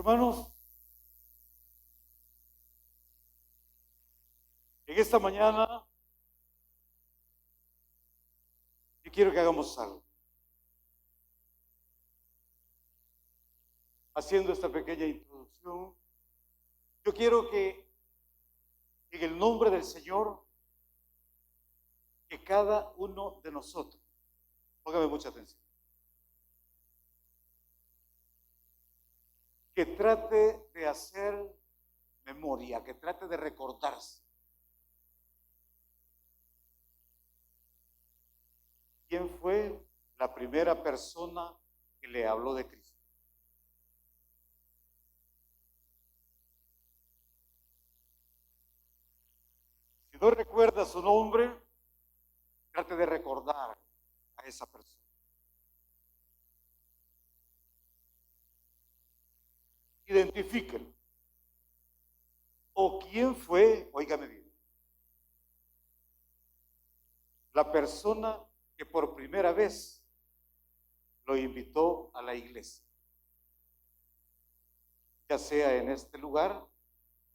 Hermanos, en esta mañana yo quiero que hagamos algo. Haciendo esta pequeña introducción, yo quiero que en el nombre del Señor, que cada uno de nosotros, póngame mucha atención, que trate de hacer memoria, que trate de recordarse quién fue la primera persona que le habló de Cristo. Si no recuerda su nombre, trate de recordar a esa persona. Identifíquelo. ¿O quién fue? Óigame bien. La persona que por primera vez lo invitó a la iglesia. Ya sea en este lugar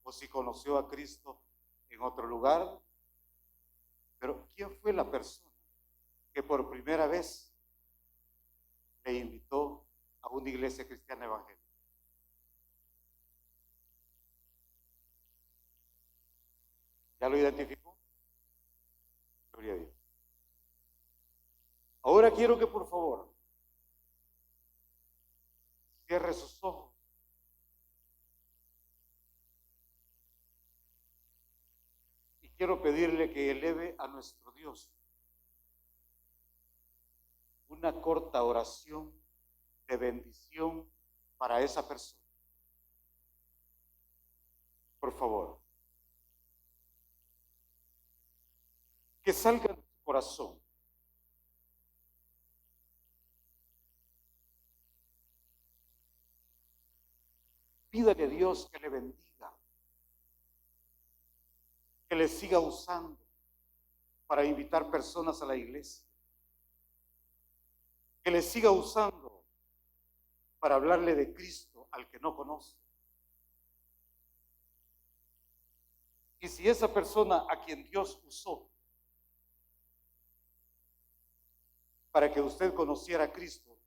o si conoció a Cristo en otro lugar. Pero ¿quién fue la persona que por primera vez le invitó a una iglesia cristiana evangélica? ¿Ya lo identificó? Gloria a Dios. Ahora quiero que por favor cierre sus ojos y quiero pedirle que eleve a nuestro Dios una corta oración de bendición para esa persona. Por favor, que salga de su corazón pídale a Dios que le bendiga, que le siga usando para invitar personas a la iglesia, que le siga usando para hablarle de Cristo al que no conoce. Y si esa persona a quien Dios usó para que usted conociera a Cristo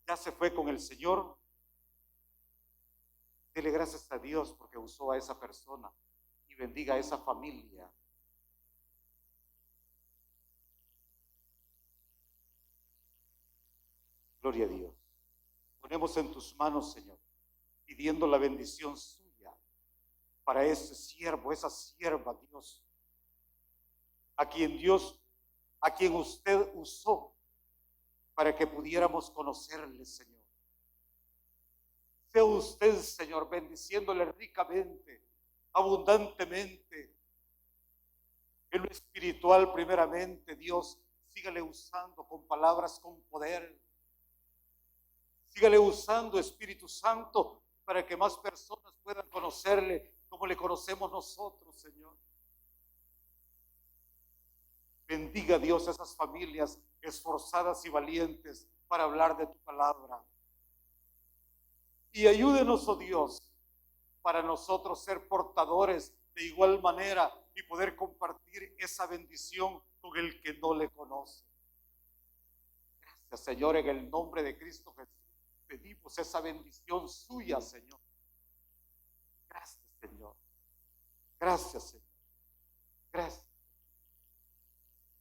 ya se fue con el Señor, dele gracias a Dios porque usó a esa persona y bendiga a esa familia. Gloria a Dios. Ponemos en tus manos, Señor, pidiendo la bendición suya para ese siervo, esa sierva, Dios, a quien usted usó para que pudiéramos conocerle, Señor. Sea usted, Señor, bendiciéndole ricamente, abundantemente, en lo espiritual primeramente, Dios, sígale usando con palabras con poder. Sígale usando, Espíritu Santo, para que más personas puedan conocerle como le conocemos nosotros, Señor. Bendiga, Dios, a esas familias esforzadas y valientes para hablar de tu palabra. Y ayúdenos, oh Dios, para nosotros ser portadores de igual manera y poder compartir esa bendición con el que no le conoce. Gracias, Señor, en el nombre de Cristo Jesús. Pedimos esa bendición suya, Señor. Gracias, Señor. Gracias, Señor. Gracias.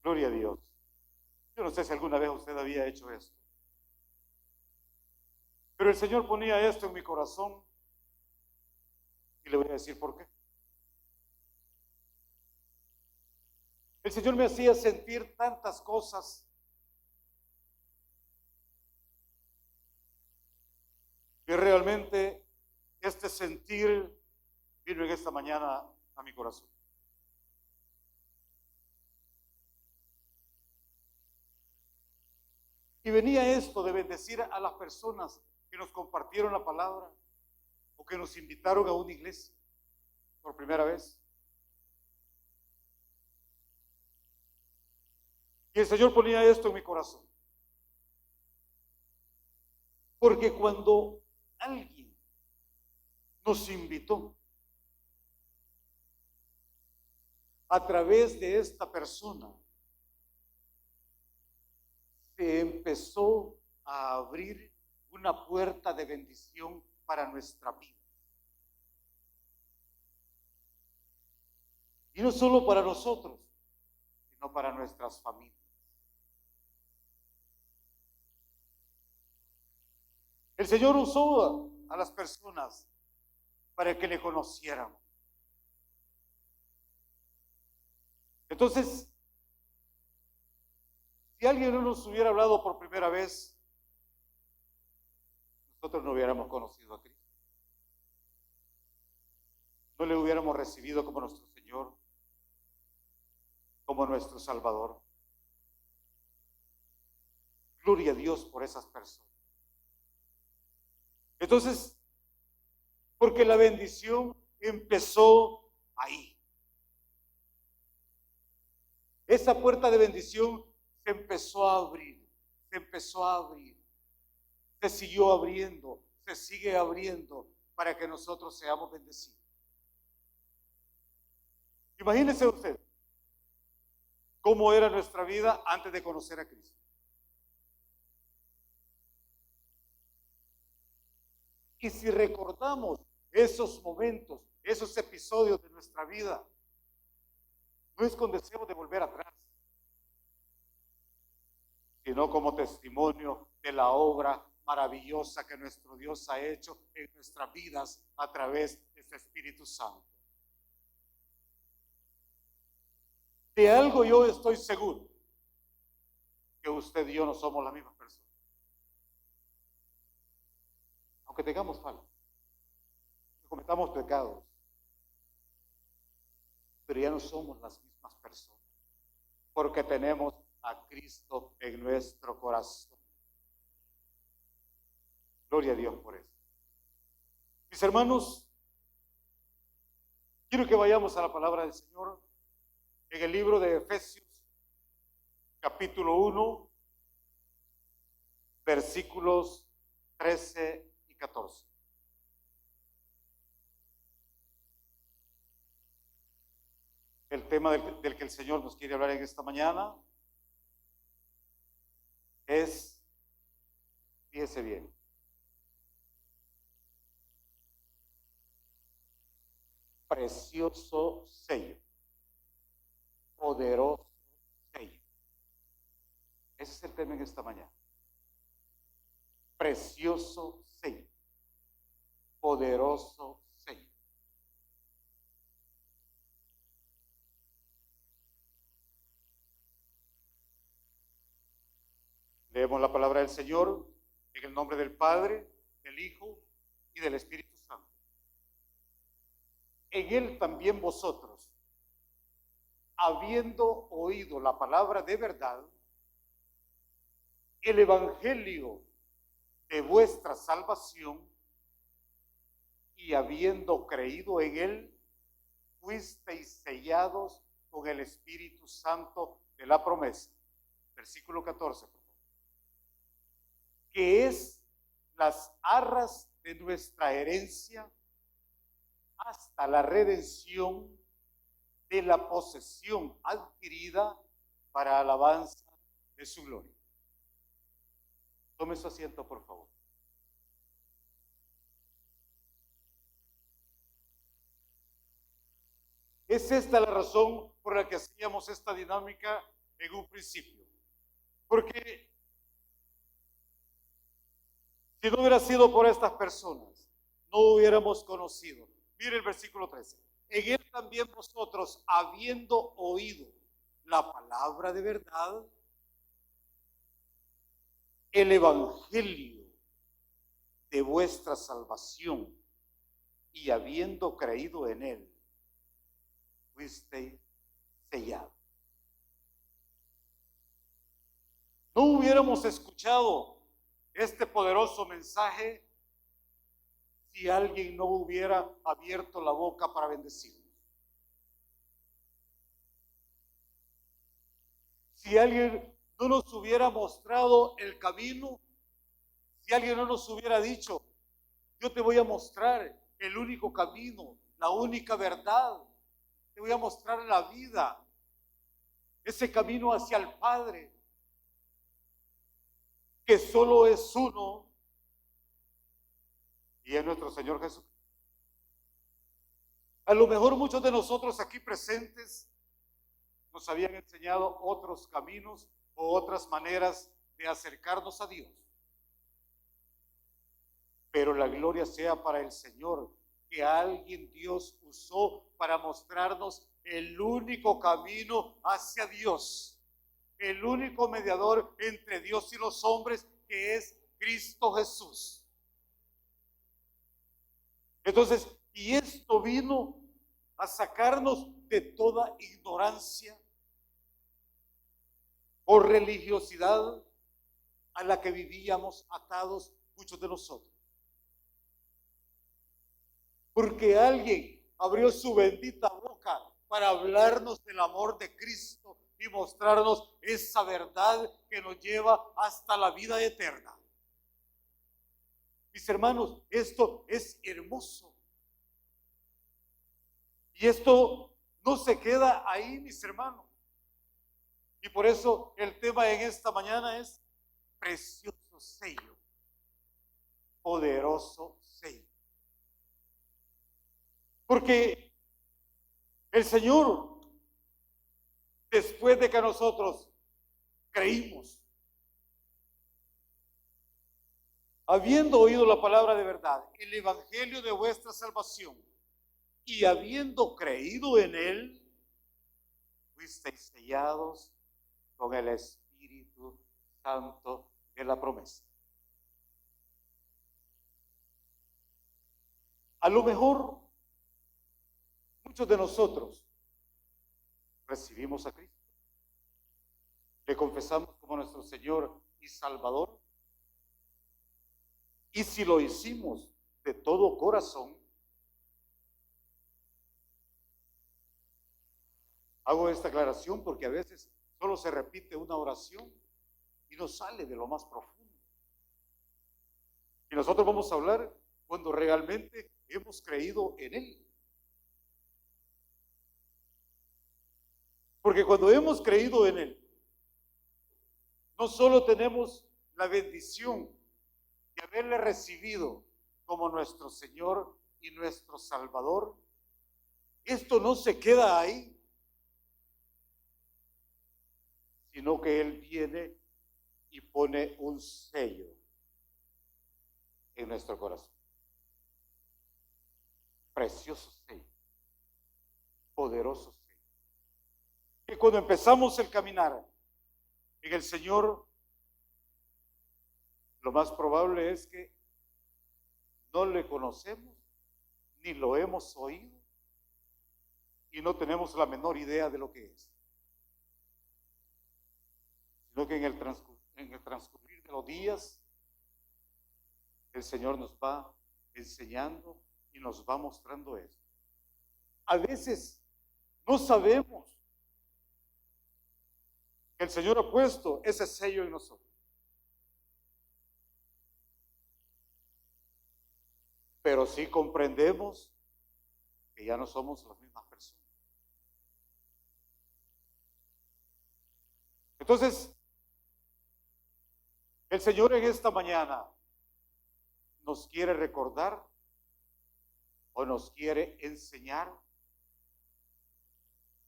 Gloria a Dios. Yo no sé si alguna vez usted había hecho esto, pero el Señor ponía esto en mi corazón y le voy a decir por qué. El Señor me hacía sentir tantas cosas que realmente este sentir vino en esta mañana a mi corazón. Y venía esto de bendecir a las personas que nos compartieron la palabra o que nos invitaron a una iglesia por primera vez. Y el Señor ponía esto en mi corazón. Porque cuando alguien nos invitó. A través de esta persona se empezó a abrir una puerta de bendición para nuestra vida. Y no solo para nosotros, sino para nuestras familias. El Señor usó a las personas para que le conocieran. Entonces, si alguien no nos hubiera hablado por primera vez, nosotros no hubiéramos conocido a Cristo. No le hubiéramos recibido como nuestro Señor, como nuestro Salvador. Gloria a Dios por esas personas. Entonces, porque la bendición empezó ahí. Esa puerta de bendición se empezó a abrir, se siguió abriendo, se sigue abriendo para que nosotros seamos bendecidos. Imagínese usted cómo era nuestra vida antes de conocer a Cristo. Y si recordamos esos momentos, esos episodios de nuestra vida, no es con deseo de volver atrás, sino como testimonio de la obra maravillosa que nuestro Dios ha hecho en nuestras vidas a través de ese Espíritu Santo. De algo yo estoy seguro, que usted y yo no somos la misma persona. Aunque tengamos falta, cometamos pecados, pero ya no somos las mismas personas, porque tenemos a Cristo en nuestro corazón. Gloria a Dios por eso. Mis hermanos, quiero que vayamos a la palabra del Señor en el libro de Efesios, capítulo 1, versículos 13 y 14. El tema del que el Señor nos quiere hablar en esta mañana es, fíjese bien, precioso sello, poderoso sello. Ese es el tema en esta mañana. Precioso sello, poderoso sello. Leemos la palabra del Señor en el nombre del Padre, del Hijo y del Espíritu Santo. En él también vosotros, habiendo oído la palabra de verdad, el evangelio de vuestra salvación, y habiendo creído en él, fuisteis sellados con el Espíritu Santo de la promesa. Versículo 14, por favor. Que es las arras de nuestra herencia hasta la redención de la posesión adquirida para alabanza de su gloria. Tome su asiento, por favor. Es esta la razón por la que hacíamos esta dinámica en un principio. Porque si no hubiera sido por estas personas, no hubiéramos conocido. Mire el versículo 13. En él también vosotros, habiendo oído la palabra de verdad, el evangelio de vuestra salvación, y habiendo creído en él, fuisteis sellados. No hubiéramos escuchado este poderoso mensaje si alguien no hubiera abierto la boca para bendecirnos. Si alguien no nos hubiera mostrado el camino, si alguien no nos hubiera dicho, yo te voy a mostrar el único camino, la única verdad. Te voy a mostrar la vida, ese camino hacia el Padre, que solo es uno, y es nuestro Señor Jesús. A lo mejor muchos de nosotros aquí presentes nos habían enseñado otros caminos o otras maneras de acercarnos a Dios. Pero la gloria sea para el Señor, que alguien Dios usó para mostrarnos el único camino hacia Dios, el único mediador entre Dios y los hombres, que es Cristo Jesús. Entonces, y esto vino a sacarnos de toda ignorancia o religiosidad a la que vivíamos atados muchos de nosotros. Porque alguien abrió su bendita boca para hablarnos del amor de Cristo y mostrarnos esa verdad que nos lleva hasta la vida eterna. Mis hermanos, esto es hermoso. Y esto no se queda ahí, mis hermanos. Y por eso el tema en esta mañana es precioso sello, poderoso sello. Porque el Señor, después de que nosotros creímos, habiendo oído la palabra de verdad, el evangelio de vuestra salvación, y habiendo creído en él, fuisteis sellados con el Espíritu Santo de la promesa. A lo mejor muchos de nosotros recibimos a Cristo, le confesamos como nuestro Señor y Salvador, y si lo hicimos de todo corazón, hago esta aclaración porque a veces solo se repite una oración y no sale de lo más profundo. Y nosotros vamos a hablar cuando realmente hemos creído en Él. Porque cuando hemos creído en Él, no solo tenemos la bendición de haberle recibido como nuestro Señor y nuestro Salvador, esto no se queda ahí, sino que Él viene y pone un sello en nuestro corazón. Precioso sello, poderoso sello. Y cuando empezamos el caminar en el Señor, lo más probable es que no le conocemos, ni lo hemos oído, y no tenemos la menor idea de lo que es. Sino que en el transcurrir de los días, el Señor nos va enseñando y nos va mostrando eso. A veces no sabemos que el Señor ha puesto ese sello en nosotros. Pero sí comprendemos que ya no somos las mismas personas. Entonces, el Señor en esta mañana nos quiere recordar o nos quiere enseñar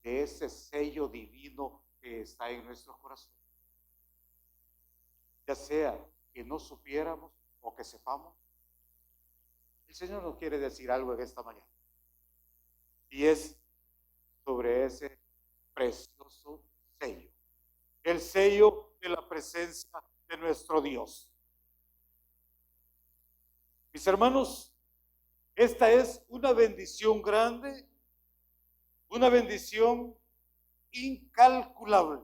de ese sello divino que está en nuestro corazón. Ya sea que no supiéramos o que sepamos, el Señor nos quiere decir algo en esta mañana. Y es sobre ese precioso sello. El sello de la presencia de nuestro Dios. Mis hermanos, esta es una bendición grande, una bendición incalculable.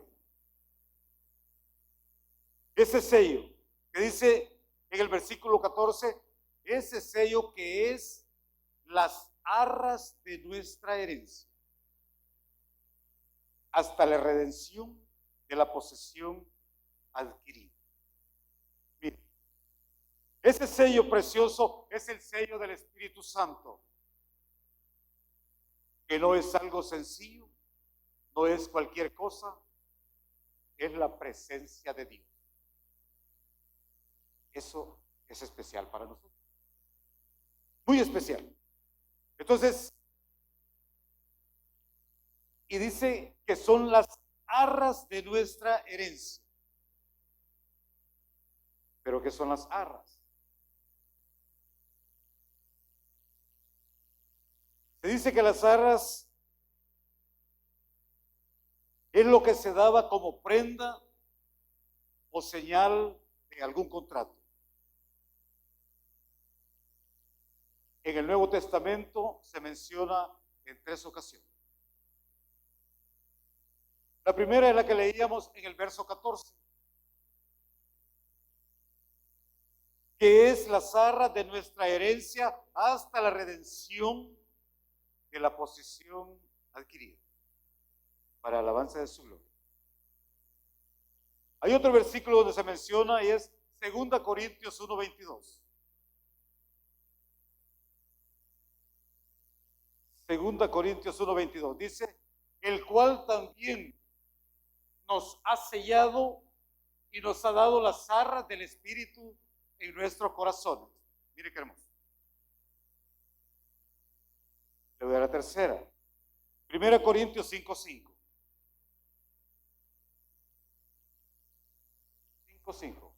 Ese sello que dice en el versículo 14, ese sello que es las arras de nuestra herencia, hasta la redención de la posesión adquirida. Miren, Ese sello precioso es el sello del Espíritu Santo, que no es algo sencillo, no es cualquier cosa, es la presencia de Dios. Eso es especial para nosotros, muy especial. Entonces, y dice que son las arras de nuestra herencia. ¿Pero qué son las arras? Se dice que las arras es lo que se daba como prenda o señal de algún contrato. En el Nuevo Testamento se menciona en 3 ocasiones. La primera es la que leíamos en el verso 14, que es las arras de nuestra herencia hasta la redención de la posesión adquirida, para alabanza de su gloria. Hay otro versículo donde se menciona y es 2 Corintios 1:22. 2 Corintios 1:22 dice, el cual también nos ha sellado y nos ha dado las arras del Espíritu en nuestros corazones. Mire qué hermoso. Le voy a la tercera. 1 Corintios 5:5. 5:5.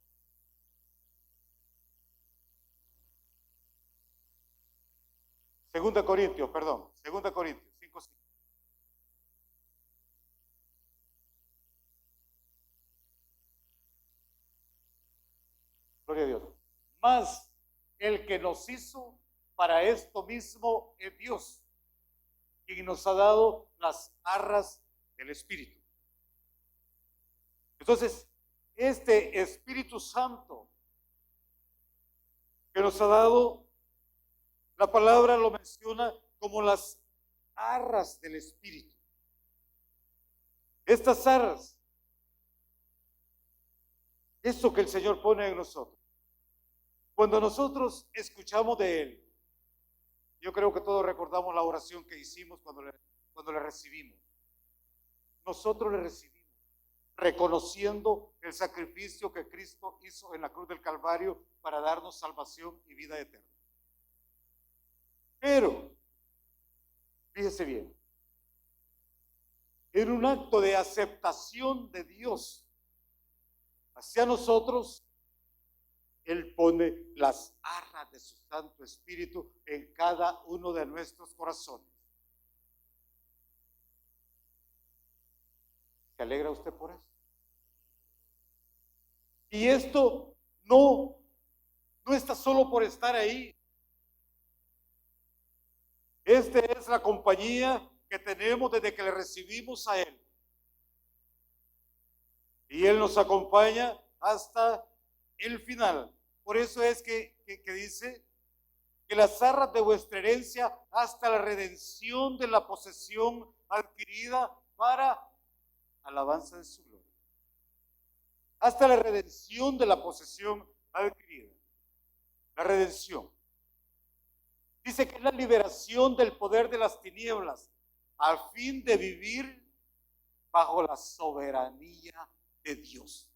Segunda Corintios 5:5. Gloria a Dios. Mas el que nos hizo para esto mismo es Dios, quien nos ha dado las arras del Espíritu. Entonces, este Espíritu Santo que nos ha dado, la palabra lo menciona como las arras del Espíritu. Estas arras, eso que el Señor pone en nosotros. Cuando nosotros escuchamos de Él, yo creo que todos recordamos la oración que hicimos cuando le recibimos. Nosotros le recibimos, reconociendo el sacrificio que Cristo hizo en la cruz del Calvario para darnos salvación y vida eterna. Pero, fíjese bien, en un acto de aceptación de Dios hacia nosotros, Él pone las arras de su Santo Espíritu en cada uno de nuestros corazones. ¿Se alegra usted por eso? Y esto no está solo por estar ahí. Esta es la compañía que tenemos desde que le recibimos a Él. Y Él nos acompaña hasta el final. Por eso es que dice que las arras de vuestra herencia hasta la redención de la posesión adquirida para alabanza de su gloria. Hasta la redención de la posesión adquirida. La redención. Dice que es la liberación del poder de las tinieblas al fin de vivir bajo la soberanía de Dios.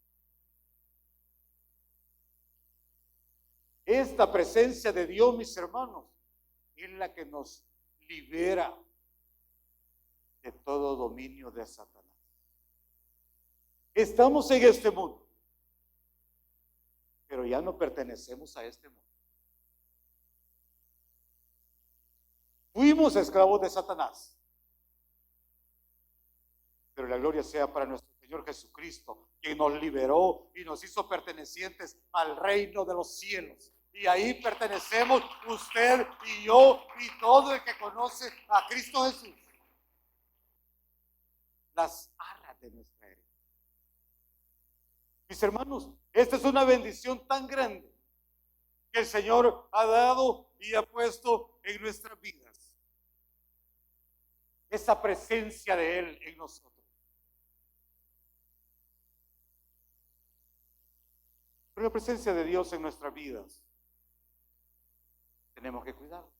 Esta presencia de Dios, mis hermanos, es la que nos libera de todo dominio de Satanás. Estamos en este mundo, pero ya no pertenecemos a este mundo. Fuimos esclavos de Satanás, pero la gloria sea para nuestro Señor Jesucristo, quien nos liberó y nos hizo pertenecientes al reino de los cielos. Y ahí pertenecemos usted y yo y todo el que conoce a Cristo Jesús. Las arras de nuestra herencia. Mis hermanos, esta es una bendición tan grande que el Señor ha dado y ha puesto en nuestras vidas. Esa presencia de Él en nosotros. Pero la presencia de Dios en nuestras vidas tenemos que cuidarlo.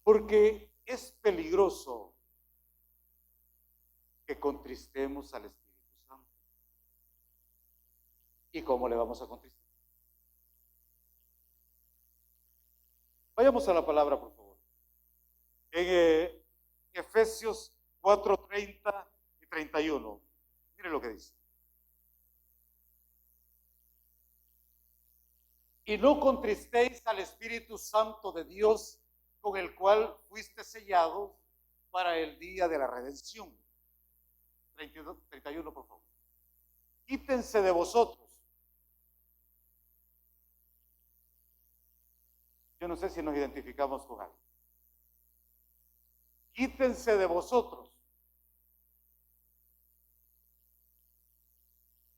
Porque es peligroso que contristemos al Espíritu Santo. ¿Y cómo le vamos a contristar? Vayamos a la palabra, por favor. En Efesios 4:30 y 31. Mire lo que dice. Y no contristéis al Espíritu Santo de Dios, con el cual fuiste sellados para el día de la redención. 31, por favor. Quítense de vosotros. Yo no sé si nos identificamos con algo. Quítense de vosotros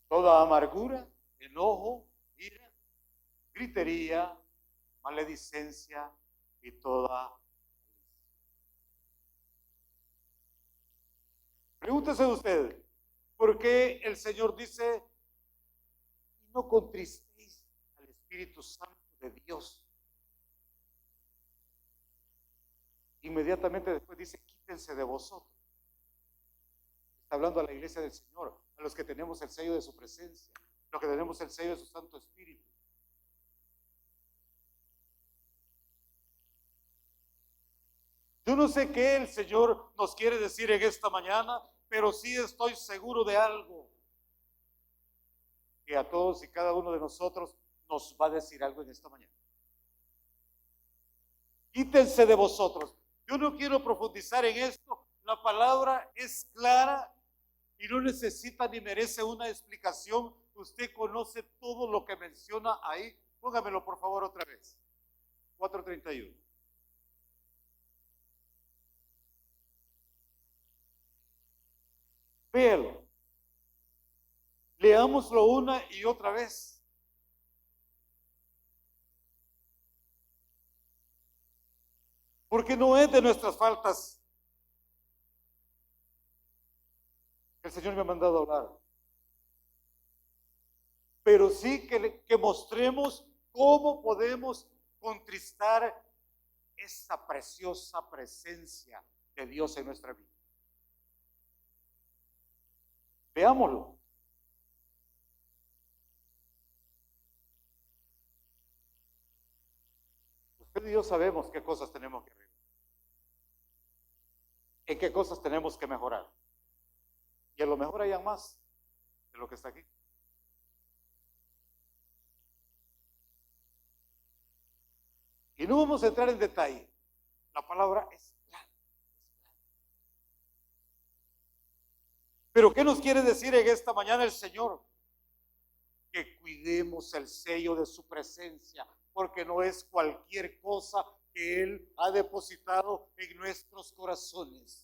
toda amargura, enojo, ira, gritería, maledicencia y toda. Pregúntese usted, ¿por qué el Señor dice, no contristéis al Espíritu Santo de Dios? Inmediatamente después dice, quítense de vosotros. Está hablando a la iglesia del Señor, a los que tenemos el sello de su presencia, los que tenemos el sello de su Santo Espíritu. Yo no sé qué el Señor nos quiere decir en esta mañana, pero sí estoy seguro de algo, que a todos y cada uno de nosotros nos va a decir algo en esta mañana. Quítense de vosotros. Yo no quiero profundizar en esto. La palabra es clara y no necesita ni merece una explicación. Usted conoce todo lo que menciona ahí. Póngamelo por favor otra vez. 4:31. Véalo. Leámoslo una y otra vez. Porque no es de nuestras faltas que el Señor me ha mandado a hablar, pero sí que mostremos cómo podemos contristar esa preciosa presencia de Dios en nuestra vida. Veámoslo. Usted y yo sabemos qué cosas tenemos que arreglar, en qué cosas tenemos que mejorar. Y a lo mejor hayan más de lo que está aquí. Y no vamos a entrar en detalle. La palabra es clara. Pero ¿qué nos quiere decir en esta mañana el Señor? Que cuidemos el sello de su presencia, porque no es cualquier cosa que Él ha depositado en nuestros corazones.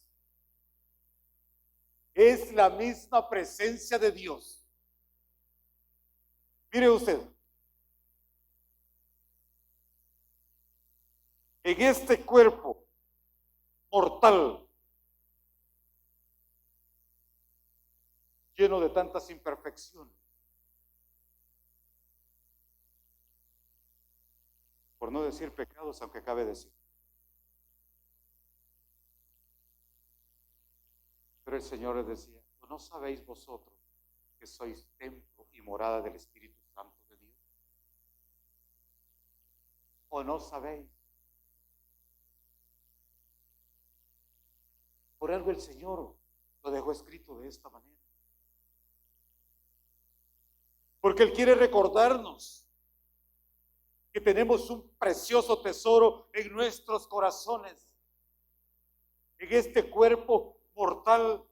Es la misma presencia de Dios. Mire usted, en este cuerpo mortal, lleno de tantas imperfecciones, por no decir pecados, aunque cabe decir. Pero el Señor les decía, ¿no sabéis vosotros que sois templo y morada del Espíritu Santo de Dios? ¿O no sabéis? Por algo el Señor lo dejó escrito de esta manera. Porque Él quiere recordarnos que tenemos un precioso tesoro en nuestros corazones, en este cuerpo mortal.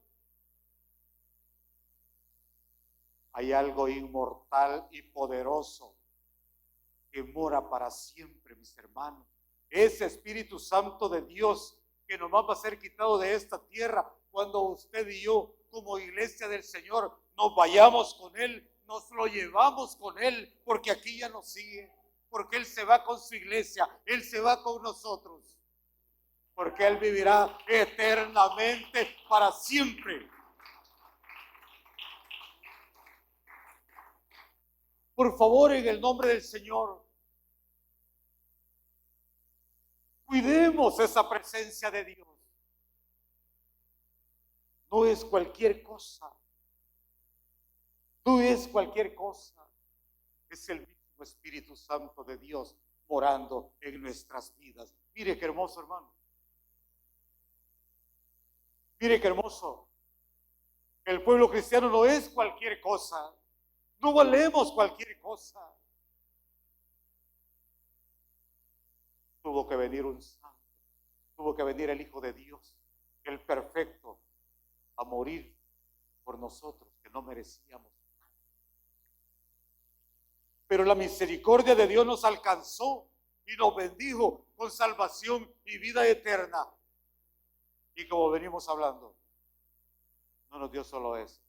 Hay algo inmortal y poderoso que mora para siempre, mis hermanos. Ese Espíritu Santo de Dios que nomás va a ser quitado de esta tierra cuando usted y yo, como iglesia del Señor, nos vayamos con Él, nos lo llevamos con Él, porque aquí ya nos sigue, porque Él se va con su iglesia, Él se va con nosotros, porque Él vivirá eternamente para siempre. Por favor, en el nombre del Señor, cuidemos esa presencia de Dios. No es cualquier cosa. No es cualquier cosa. Es el mismo Espíritu Santo de Dios morando en nuestras vidas. Mire qué hermoso, hermano. Mire qué hermoso. El pueblo cristiano no es cualquier cosa. No valemos cualquier cosa. Tuvo que venir un santo. Tuvo que venir el Hijo de Dios, el perfecto, a morir por nosotros, que no merecíamos. Pero la misericordia de Dios nos alcanzó y nos bendijo con salvación y vida eterna. Y como venimos hablando, no nos dio solo eso,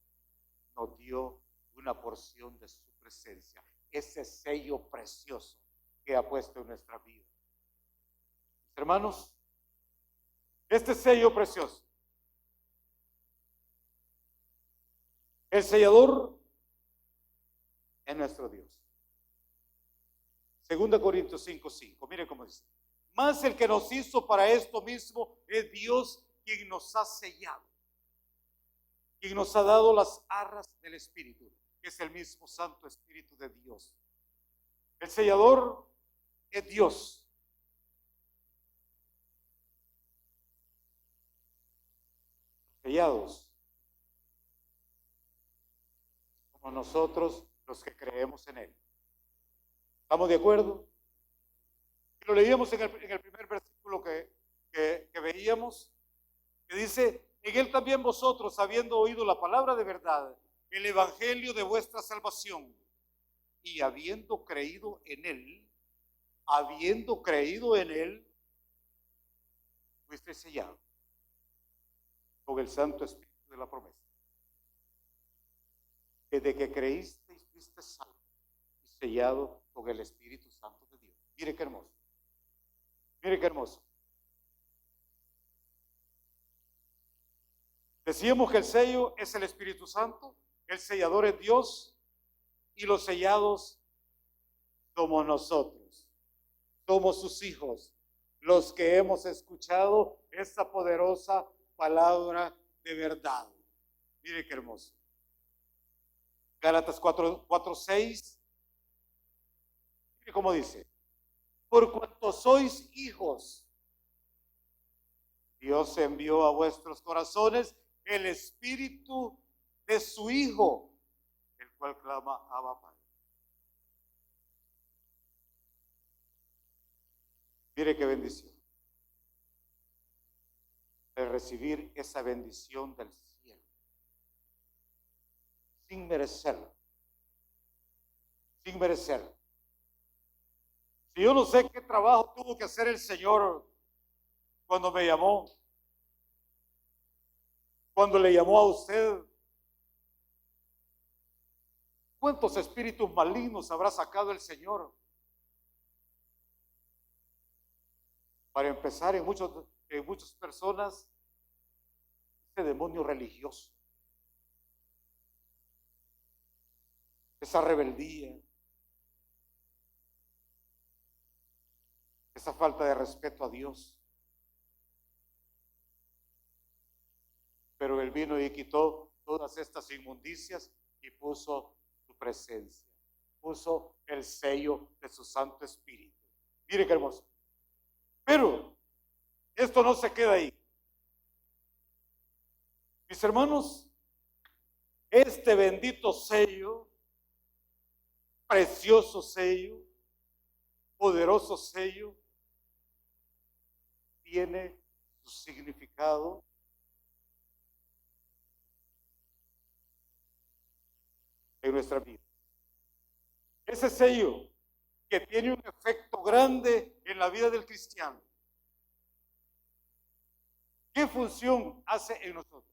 nos dio una porción de su presencia, ese sello precioso que ha puesto en nuestra vida. Hermanos, este sello precioso, el sellador es nuestro Dios. 2 Corintios 5:5, mire cómo dice: más el que nos hizo para esto mismo es Dios, quien nos ha sellado, quien nos ha dado las arras del Espíritu, que es el mismo Santo Espíritu de Dios. El sellador es Dios. Sellados como nosotros los que creemos en Él. ¿Estamos de acuerdo? Y lo leíamos en el primer versículo que veíamos, que dice: en Él también vosotros, habiendo oído la palabra de verdad, el evangelio de vuestra salvación, y habiendo creído en Él, fuiste sellado con el Santo Espíritu de la promesa. Desde que creísteis, fuiste salvo y sellado con el Espíritu Santo de Dios. Mire qué hermoso. Mire qué hermoso. Decíamos que el sello es el Espíritu Santo, el sellador es Dios y los sellados somos nosotros. Somos sus hijos, los que hemos escuchado esta poderosa palabra de verdad. Mire qué hermoso. Gálatas 4:6. Mire cómo dice: por cuanto sois hijos, Dios envió a vuestros corazones el Espíritu de su Hijo, el cual clama: Abba, Padre. Mire qué bendición. El recibir esa bendición del cielo, sin merecerlo. Sin merecerlo. Si yo no sé qué trabajo tuvo que hacer el Señor cuando me llamó, cuando le llamó a usted, ¿cuántos espíritus malignos habrá sacado el Señor? Para empezar, en muchas personas, ese demonio religioso, esa rebeldía, esa falta de respeto a Dios. Pero Él vino y quitó todas estas inmundicias y puso su presencia, puso el sello de su Santo Espíritu. Mire qué hermoso. Pero esto no se queda ahí. Mis hermanos, este bendito sello, precioso sello, poderoso sello, tiene su significado en nuestra vida. Ese sello que tiene un efecto grande en la vida del cristiano. ¿Qué función hace en nosotros?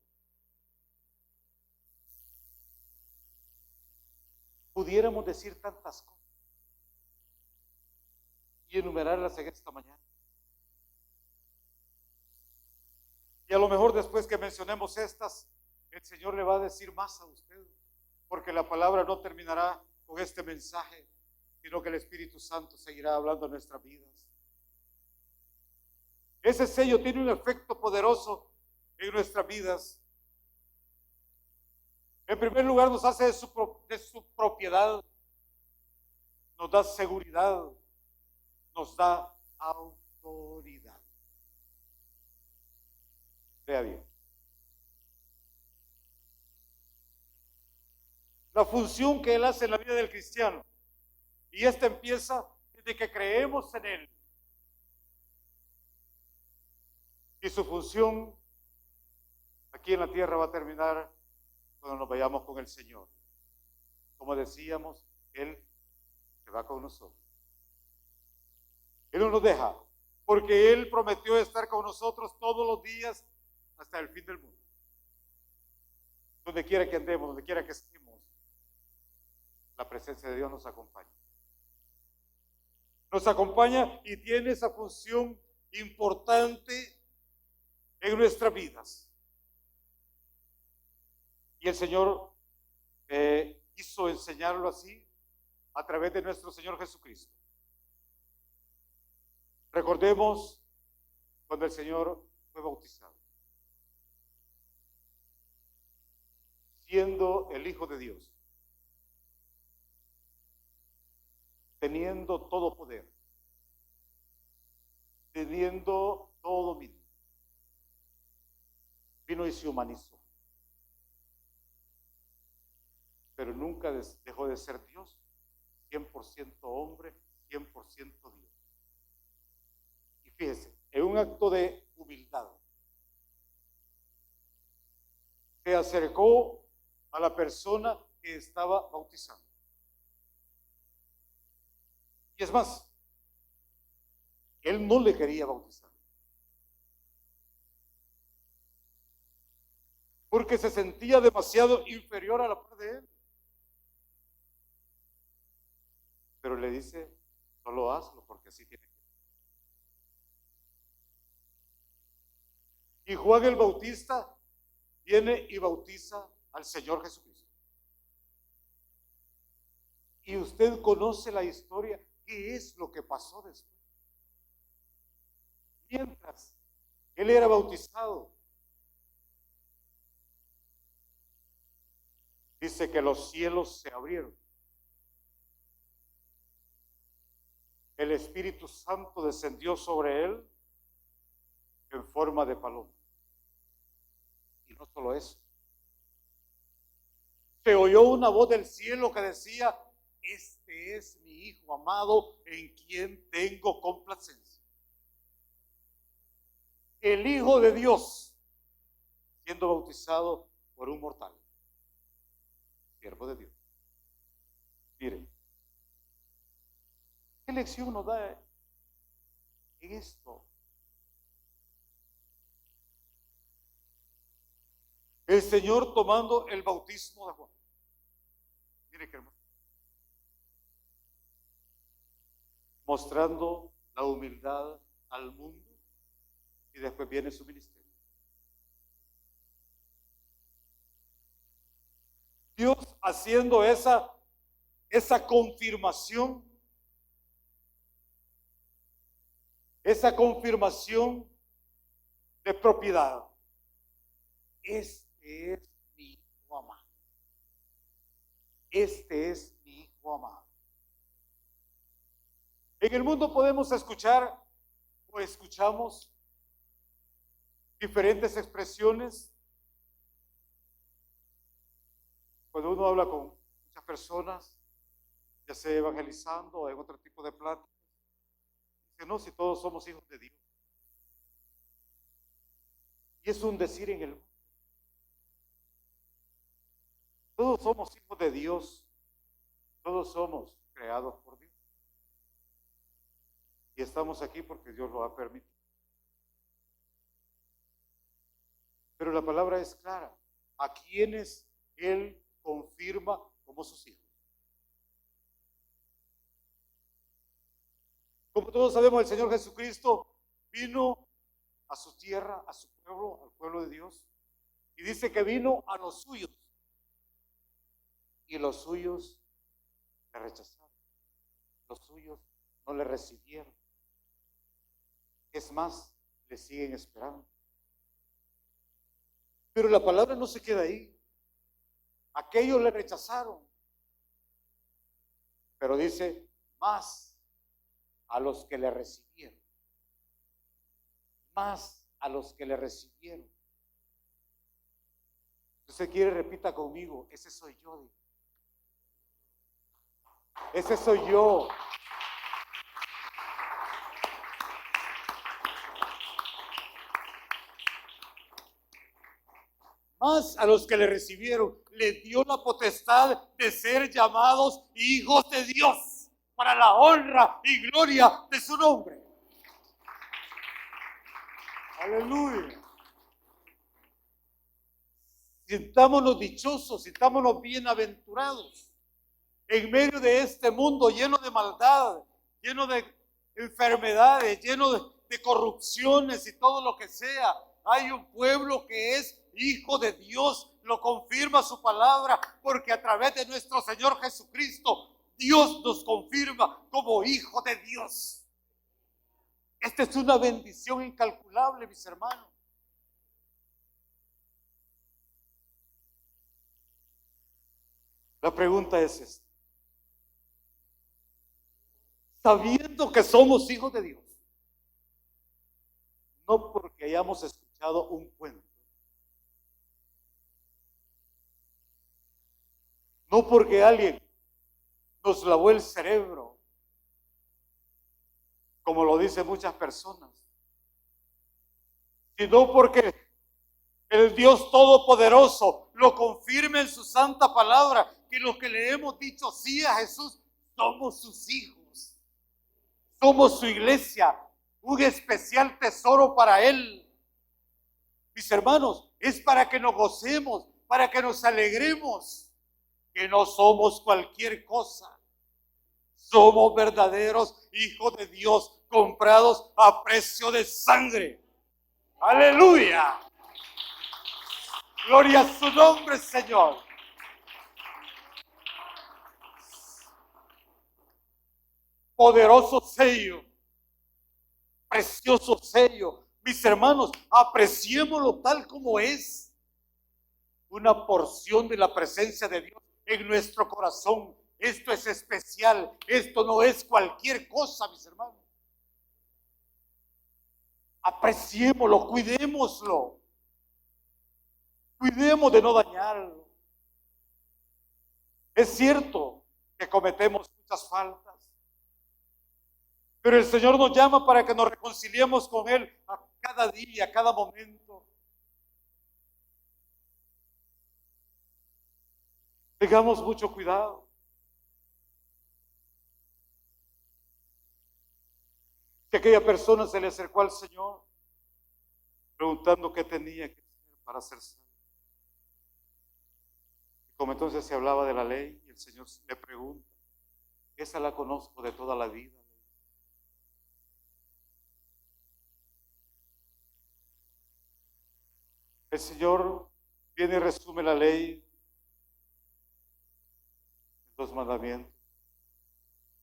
Pudiéramos decir tantas cosas y enumerarlas en esta mañana. Y a lo mejor después que mencionemos estas, el Señor le va a decir más a usted, porque la palabra no terminará con este mensaje, sino que el Espíritu Santo seguirá hablando en nuestras vidas. Ese sello tiene un efecto poderoso en nuestras vidas. En primer lugar, nos hace de su propiedad, nos da seguridad, nos da autoridad. Vea bien. La función que Él hace en la vida del cristiano, y esta empieza desde que creemos en Él. Y su función aquí en la tierra va a terminar cuando nos vayamos con el Señor. Como decíamos, Él se va con nosotros. Él no nos deja, porque Él prometió estar con nosotros todos los días hasta el fin del mundo. Donde quiera que andemos, donde quiera que estemos, la presencia de Dios nos acompaña. Nos acompaña y tiene esa función importante en nuestras vidas. Y el Señor quiso enseñarlo así a través de nuestro Señor Jesucristo. Recordemos cuando el Señor fue bautizado, siendo el Hijo de Dios, teniendo todo poder, teniendo todo dominio. Vino y se humanizó, pero nunca dejó de ser Dios, 100% hombre, 100% Dios. Y fíjese, en un acto de humildad, se acercó a la persona que estaba bautizando. Y es más, él no le quería bautizar, porque se sentía demasiado inferior a la par de él. Pero le dice, solo hazlo porque así tiene que ser. Y Juan el Bautista viene y bautiza al Señor Jesucristo. Y usted conoce la historia, ¿qué es lo que pasó después? Mientras él era bautizado, dice que los cielos se abrieron. El Espíritu Santo descendió sobre él en forma de paloma. Y no solo eso. Se oyó una voz del cielo que decía, este es mi Hijo amado en quien tengo complacencia. El Hijo de Dios siendo bautizado por un mortal, siervo de Dios. Miren, ¿qué lección nos da en esto? El Señor tomando el bautismo de Juan. Mire qué hermoso. Mostrando la humildad al mundo y después viene su ministerio. Dios haciendo esa confirmación, de propiedad. Este es mi Hijo amado. Este es mi Hijo amado. En el mundo podemos escuchar o escuchamos diferentes expresiones. Cuando uno habla con muchas personas, ya sea evangelizando o en otro tipo de pláticas, dice, no, si todos somos hijos de Dios. Y es un decir en el mundo. Todos somos hijos de Dios, todos somos creados por Dios. Y estamos aquí porque Dios lo ha permitido. Pero la palabra es clara, a quienes Él confirma como sus hijos. Como todos sabemos, el Señor Jesucristo vino a su tierra, a su pueblo, al pueblo de Dios, y dice que vino a los suyos, y los suyos le rechazaron. Los suyos no le recibieron. Es más, le siguen esperando. Pero la palabra no se queda ahí. Aquellos le rechazaron. Pero dice, más a los que le recibieron. Más a los que le recibieron. Si usted quiere, repita conmigo, ese soy yo. Ese soy yo. Más a los que le recibieron, le dio la potestad de ser llamados hijos de Dios, para la honra y gloria de su nombre. Aleluya. Sintámonos dichosos, sintámonos bienaventurados en medio de este mundo lleno de maldad, lleno de enfermedades, lleno de corrupciones y todo lo que sea. Hay un pueblo que es hijo de Dios, lo confirma su palabra, porque a través de nuestro Señor Jesucristo, Dios nos confirma como hijo de Dios. Esta es una bendición incalculable, mis hermanos. La pregunta es esta. Sabiendo que somos hijos de Dios, no porque hayamos escuchado un cuento, no porque alguien nos lavó el cerebro, como lo dicen muchas personas, sino porque el Dios Todopoderoso lo confirma en su santa palabra, que los que le hemos dicho sí a Jesús somos sus hijos, somos su iglesia, un especial tesoro para Él. Mis hermanos, es para que nos gocemos, para que nos alegremos, que no somos cualquier cosa. Somos verdaderos hijos de Dios, comprados a precio de sangre. ¡Aleluya! Gloria a su nombre, Señor. Poderoso sello, precioso sello. Mis hermanos, apreciémoslo tal como es. Una porción de la presencia de Dios en nuestro corazón. Esto es especial. Esto no es cualquier cosa, mis hermanos. Apreciémoslo, cuidémoslo. Cuidemos de no dañarlo. Es cierto que cometemos muchas faltas, pero el Señor nos llama para que nos reconciliemos con Él a cada día, a cada momento. Tengamos mucho cuidado. Que aquella persona se le acercó al Señor preguntando qué tenía que hacer para ser salvo. Y como entonces se hablaba de la ley, y el Señor le pregunta, esa la conozco de toda la vida. El Señor viene y resume la ley en 2 mandamientos.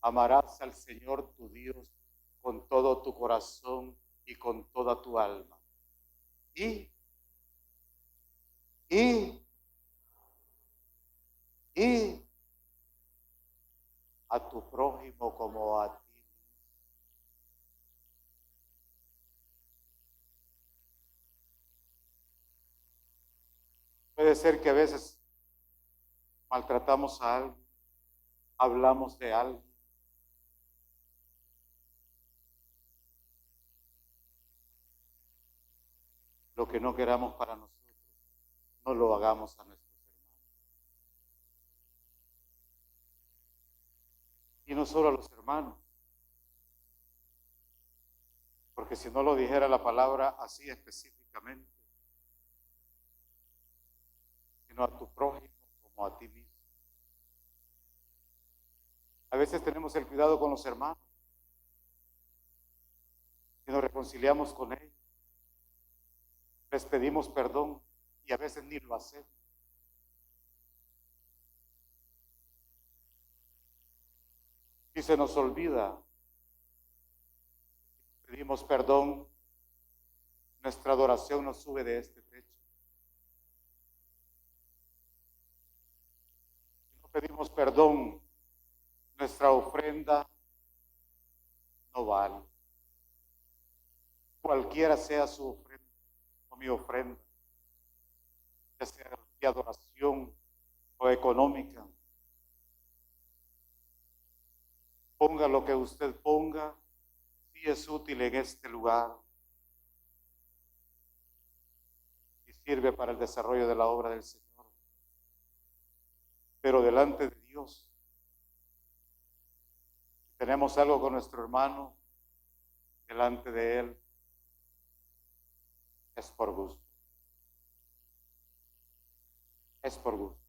Amarás al Señor tu Dios con todo tu corazón y con toda tu alma. Y a tu prójimo como a ti. Puede ser que a veces maltratamos a alguien, hablamos de alguien. Lo que no queramos para nosotros, no lo hagamos a nuestros hermanos. Y no solo a los hermanos, porque si no lo dijera la palabra así específicamente, sino a tu prójimo como a ti mismo. A veces tenemos el cuidado con los hermanos y nos reconciliamos con ellos. Les pedimos perdón y a veces ni lo hacemos. Y se nos olvida, pedimos perdón, nuestra adoración nos sube de este techo. Si no pedimos perdón, nuestra ofrenda no vale. Cualquiera sea su ofrenda o mi ofrenda, ya sea de adoración o económica. Ponga lo que usted ponga, si es útil en este lugar y sirve para el desarrollo de la obra del Señor. Pero delante de Dios, si tenemos algo con nuestro hermano, delante de Él, es por gusto. Es por gusto.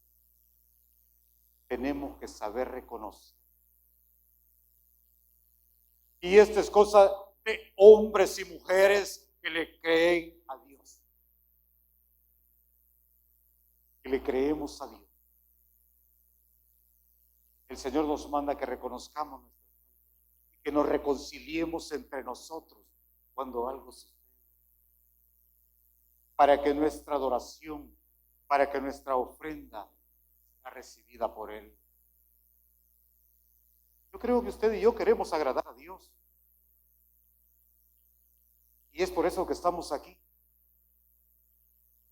Tenemos que saber reconocer. Y esta es cosa de hombres y mujeres que le creen a Dios. Que le creemos a Dios. El Señor nos manda que reconozcamos y que nos reconciliemos entre nosotros cuando algo sucede. Para que nuestra adoración, para que nuestra ofrenda sea recibida por Él. Yo creo que usted y yo queremos agradar a Dios. Y es por eso que estamos aquí.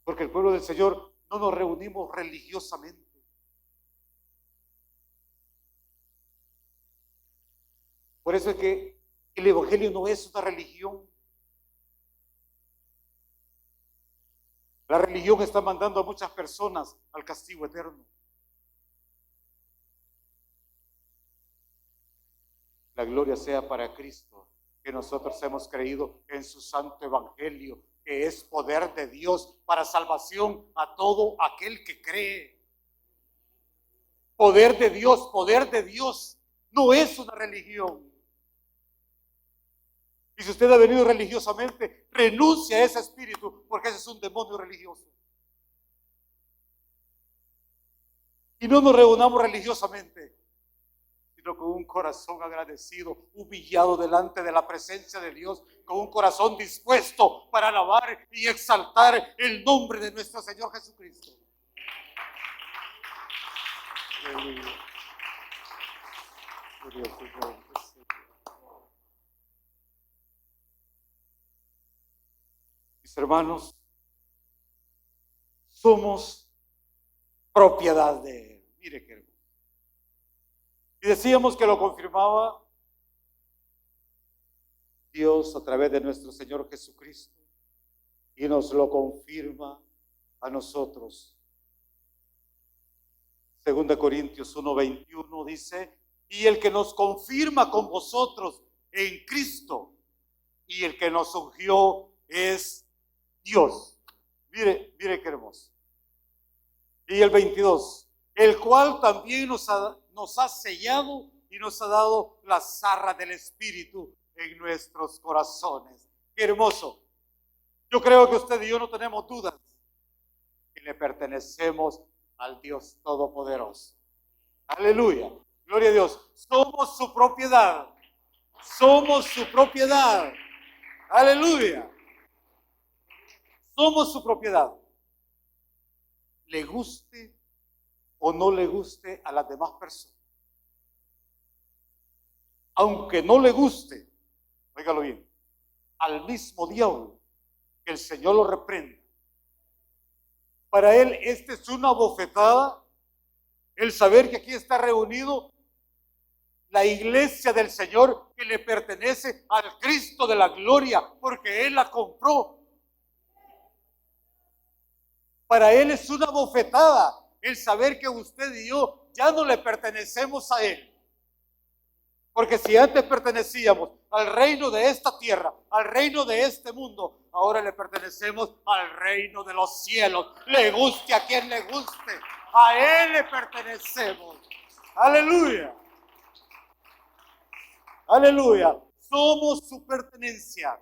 Porque el pueblo del Señor no nos reunimos religiosamente. Por eso es que el Evangelio no es una religión. La religión está mandando a muchas personas al castigo eterno. La gloria sea para Cristo, que nosotros hemos creído en su santo evangelio, que es poder de Dios para salvación a todo aquel que cree. Poder de Dios, no es una religión. Y si usted ha venido religiosamente, renuncia a ese espíritu, porque ese es un demonio religioso. Y no nos reunamos religiosamente, sino con un corazón agradecido, humillado delante de la presencia de Dios, con un corazón dispuesto para alabar y exaltar el nombre de nuestro Señor Jesucristo. Mis hermanos, somos propiedad de Él. Mire qué hermoso. Y decíamos que lo confirmaba Dios a través de nuestro Señor Jesucristo y nos lo confirma a nosotros. 2 Corintios 1:21 dice: y el que nos confirma con vosotros en Cristo y el que nos ungió es Dios. Mire qué hermoso. Y el 22, el cual también nos ha sellado y nos ha dado la zarra del Espíritu en nuestros corazones. Qué hermoso. Yo creo que usted y yo no tenemos dudas que le pertenecemos al Dios Todopoderoso. Aleluya. Gloria a Dios. Somos su propiedad. Somos su propiedad. Aleluya. Somos su propiedad. Le guste o no le guste a las demás personas. Aunque no le guste, óigalo bien, al mismo diablo, que el Señor lo reprenda. Para él, esta es una bofetada, el saber que aquí está reunido la iglesia del Señor que le pertenece al Cristo de la gloria, porque Él la compró. Para Él es una bofetada el saber que usted y yo ya no le pertenecemos a Él. Porque si antes pertenecíamos al reino de esta tierra, al reino de este mundo, ahora le pertenecemos al reino de los cielos. Le guste a quien le guste, a Él le pertenecemos. Aleluya. Aleluya. Somos su pertenencia.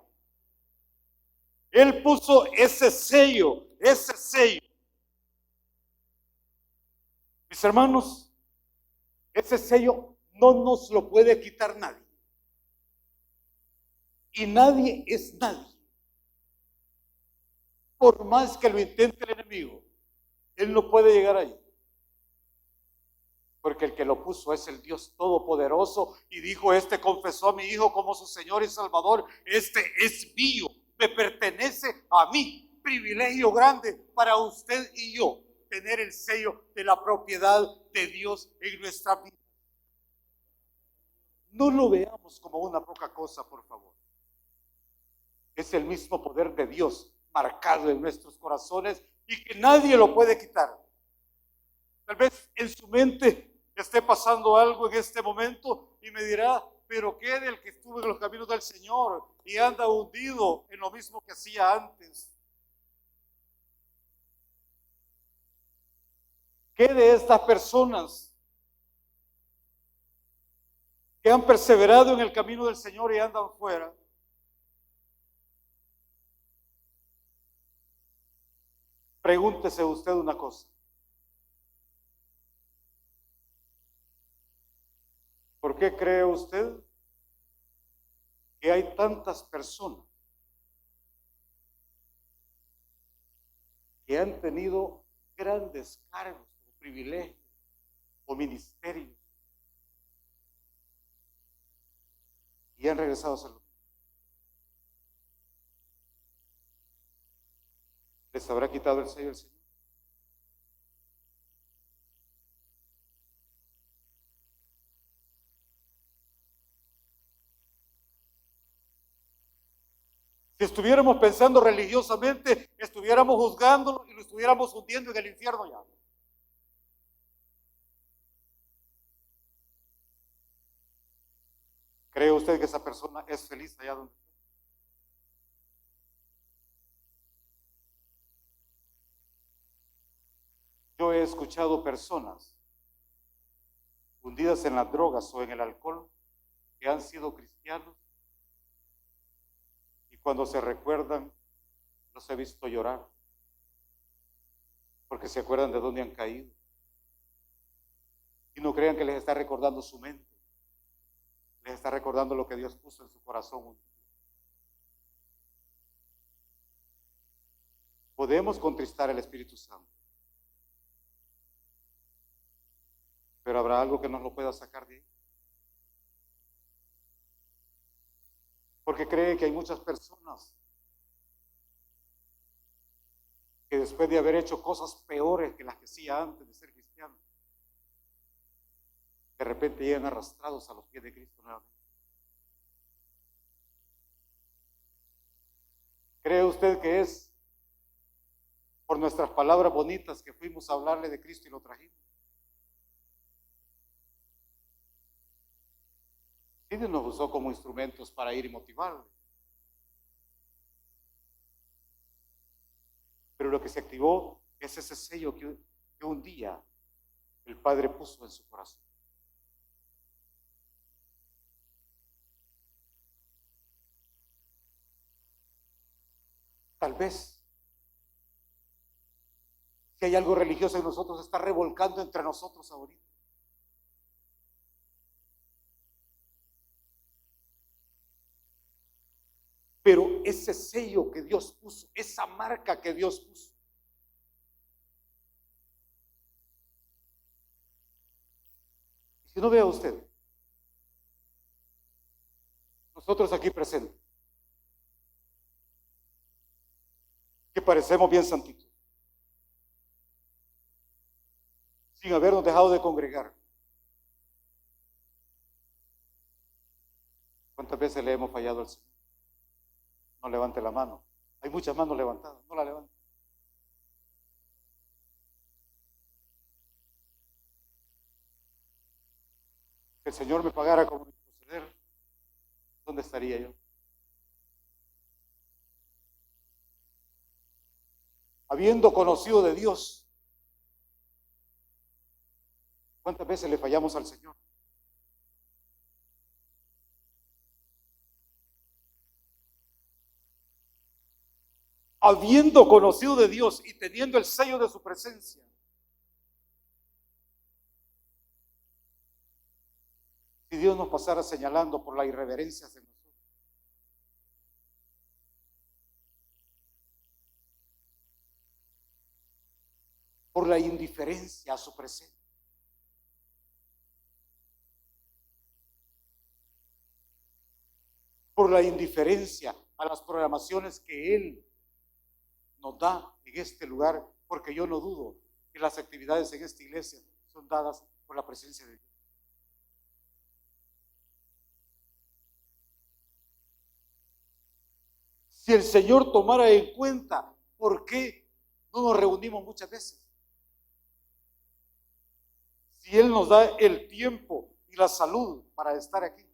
Él puso ese sello. Mis hermanos, ese sello no nos lo puede quitar nadie. Y nadie es nadie. Por más que lo intente el enemigo, él no puede llegar ahí. Porque el que lo puso es el Dios Todopoderoso y dijo, este confesó a mi Hijo como su Señor y Salvador. Este es mío, me pertenece a mí. Privilegio grande para usted y yo tener el sello de la propiedad de Dios en nuestra vida. No lo veamos como una poca cosa, por favor. Es el mismo poder de Dios marcado en nuestros corazones y que nadie lo puede quitar. Tal vez en su mente esté pasando algo en este momento y me dirá, pero ¿qué del que estuvo en los caminos del Señor y anda hundido en lo mismo que hacía antes? ¿Qué de estas personas que han perseverado en el camino del Señor y andan fuera? Pregúntese usted una cosa. ¿Por qué cree usted que hay tantas personas que han tenido grandes cargos o privilegios o ministerios y han regresado a salud? ¿Les habrá quitado el sello del Señor? Si estuviéramos pensando religiosamente, estuviéramos juzgándolo y lo estuviéramos hundiendo en el infierno ya. ¿Cree usted que esa persona es feliz allá donde está? Yo he escuchado personas hundidas en las drogas o en el alcohol que han sido cristianos y cuando se recuerdan los he visto llorar porque se acuerdan de dónde han caído. Y no crean que les está recordando su mente, les está recordando lo que Dios puso en su corazón. Podemos contristar al Espíritu Santo, pero habrá algo que nos lo pueda sacar de ahí. Porque cree que hay muchas personas que después de haber hecho cosas peores que las que hacía antes de ser cristiano, de repente llegan arrastrados a los pies de Cristo nuevamente. ¿Cree usted que es por nuestras palabras bonitas que fuimos a hablarle de Cristo y lo trajimos? Y Dios nos usó como instrumentos para ir y motivarle. Pero lo que se activó es ese sello que un día el Padre puso en su corazón. Tal vez, si hay algo religioso en nosotros, está revolcando entre nosotros ahorita. Pero ese sello que Dios puso, esa marca que Dios puso, si no vea usted, nosotros aquí presentes, que parecemos bien santitos, sin habernos dejado de congregar. ¿Cuántas veces le hemos fallado al Señor? No levante la mano. Hay muchas manos levantadas, no la levante. Si el Señor me pagara como mi proceder, ¿dónde estaría yo? Habiendo conocido de Dios, ¿cuántas veces le fallamos al Señor? Habiendo conocido de Dios y teniendo el sello de su presencia, si Dios nos pasara señalando por la irreverencia de nosotros, por la indiferencia a su presencia, por la indiferencia a las programaciones que Él nos da en este lugar, porque yo no dudo que las actividades en esta iglesia son dadas por la presencia de Dios. Si el Señor tomara en cuenta por qué no nos reunimos muchas veces, si Él nos da el tiempo y la salud para estar aquí,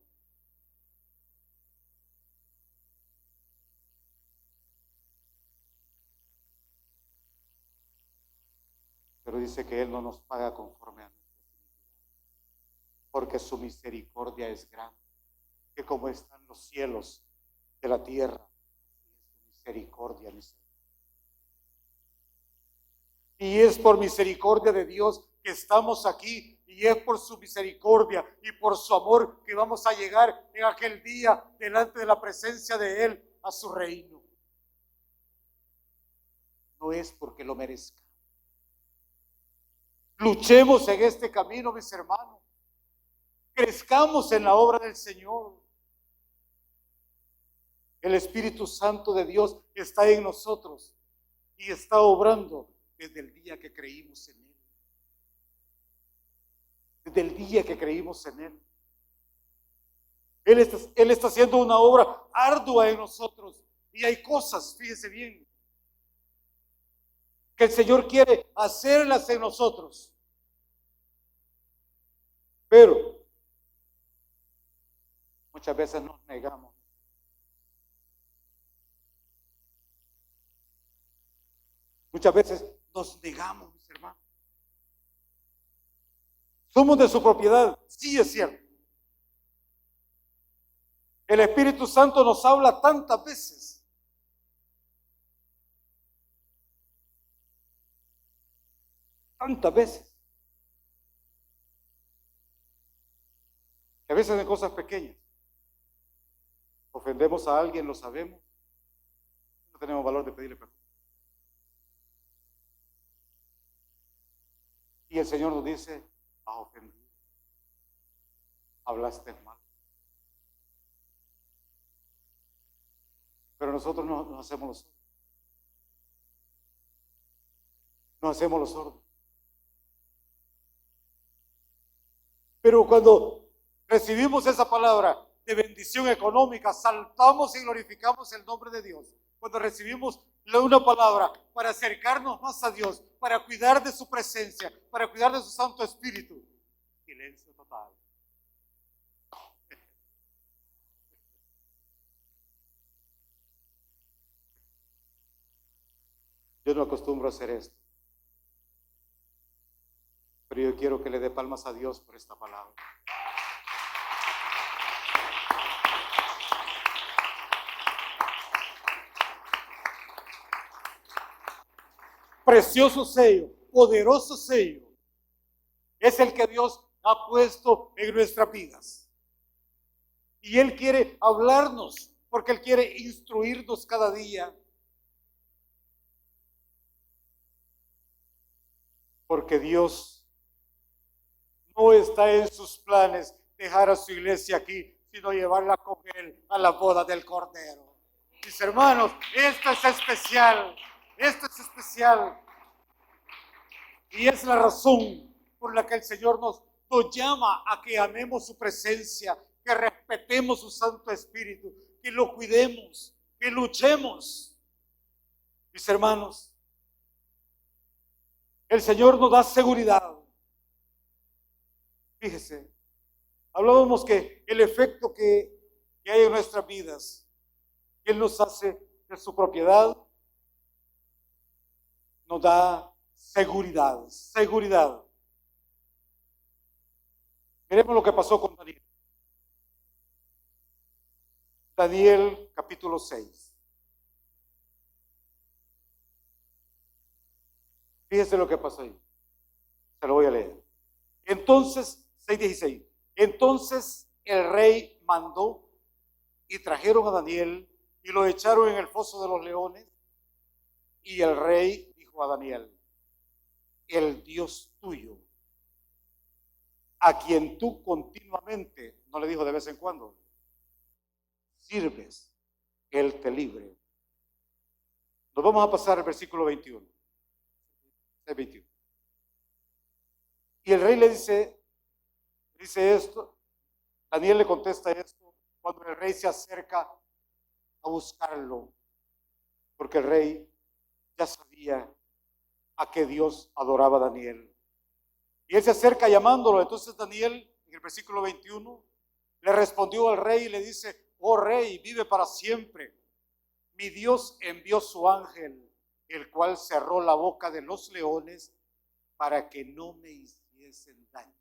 pero dice que Él no nos paga conforme a nuestras iniquidades, porque su misericordia es grande, que como están los cielos de la tierra, misericordia, misericordia. Y es por misericordia de Dios que estamos aquí, y es por su misericordia y por su amor que vamos a llegar en aquel día delante de la presencia de Él a su reino. No es porque lo merezca. Luchemos en este camino, mis hermanos. Crezcamos en la obra del Señor. El Espíritu Santo de Dios está en nosotros y está obrando desde el día que creímos en Él. Desde el día que creímos en Él. Él está haciendo una obra ardua en nosotros. Y hay cosas, fíjese bien, que el Señor quiere hacerlas en nosotros. Pero muchas veces nos negamos. Muchas veces nos negamos, mis hermanos. Somos de su propiedad, sí es cierto. El Espíritu Santo nos habla tantas veces. Tantas veces. Que a veces en cosas pequeñas. Ofendemos a alguien, lo sabemos. No tenemos valor de pedirle perdón. Y el Señor nos dice, has ofendido, hablaste mal. Pero nosotros no hacemos los sordos. No hacemos los sordos. Pero cuando recibimos esa palabra de bendición económica, saltamos y glorificamos el nombre de Dios. Cuando recibimos una palabra para acercarnos más a Dios, para cuidar de su presencia, para cuidar de su Santo Espíritu, silencio total. Yo no acostumbro a hacer esto, pero yo quiero que le dé palmas a Dios por esta palabra. Precioso sello, poderoso sello, es el que Dios ha puesto en nuestras vidas. Y Él quiere hablarnos, porque Él quiere instruirnos cada día. Porque Dios no está en sus planes dejar a su iglesia aquí, sino llevarla con Él a la boda del Cordero. Mis hermanos, esto es especial. Esto es especial. Y es la razón por la que el Señor nos llama a que amemos su presencia, que respetemos su Santo Espíritu, que lo cuidemos, que luchemos. Mis hermanos, el Señor nos da seguridad. Fíjese, hablábamos que el efecto que hay en nuestras vidas, Él nos hace de su propiedad, nos da seguridad, seguridad. Miremos lo que pasó con Daniel. Daniel capítulo 6. Fíjese lo que pasó ahí. Se lo voy a leer. Entonces, 6:16. Entonces el rey mandó y trajeron a Daniel y lo echaron en el foso de los leones. Y el rey dijo a Daniel: el Dios tuyo, a quien tú continuamente, no le dijo de vez en cuando, sirves, Él te libre. Nos vamos a pasar al versículo 21. Y el rey le dice esto, Daniel le contesta esto cuando el rey se acerca a buscarlo, porque el rey ya sabía a qué Dios adoraba a Daniel. Y él se acerca llamándolo. Entonces Daniel, en el versículo 21, le respondió al rey y le dice: oh rey, vive para siempre. Mi Dios envió su ángel, el cual cerró la boca de los leones para que no me hiciesen daño.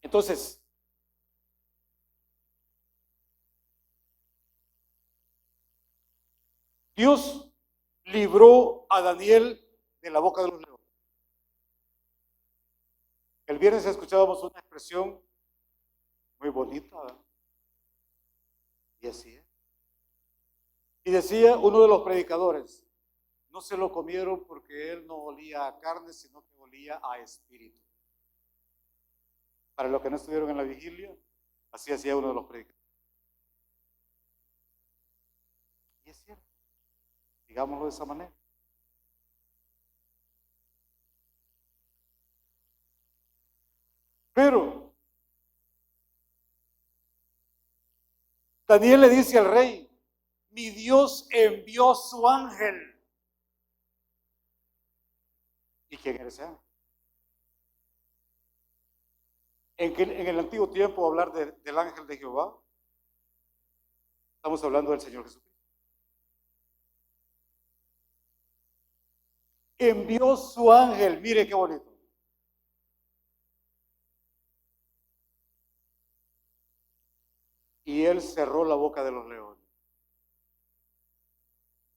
Entonces, Dios libró a Daniel de la boca de los leones. El viernes escuchábamos una expresión muy bonita, ¿verdad? Y así es. Y decía uno de los predicadores: no se lo comieron porque él no olía a carne, sino que olía a espíritu. Para los que no estuvieron en la vigilia, así hacía uno de los predicadores. Y es cierto, digámoslo de esa manera. Pero Daniel le dice al rey: mi Dios envió su ángel. ¿Y quién era ese ángel? En el antiguo tiempo, hablar del ángel de Jehová, estamos hablando del Señor Jesucristo. Envió su ángel, mire qué bonito. Y él cerró la boca de los leones.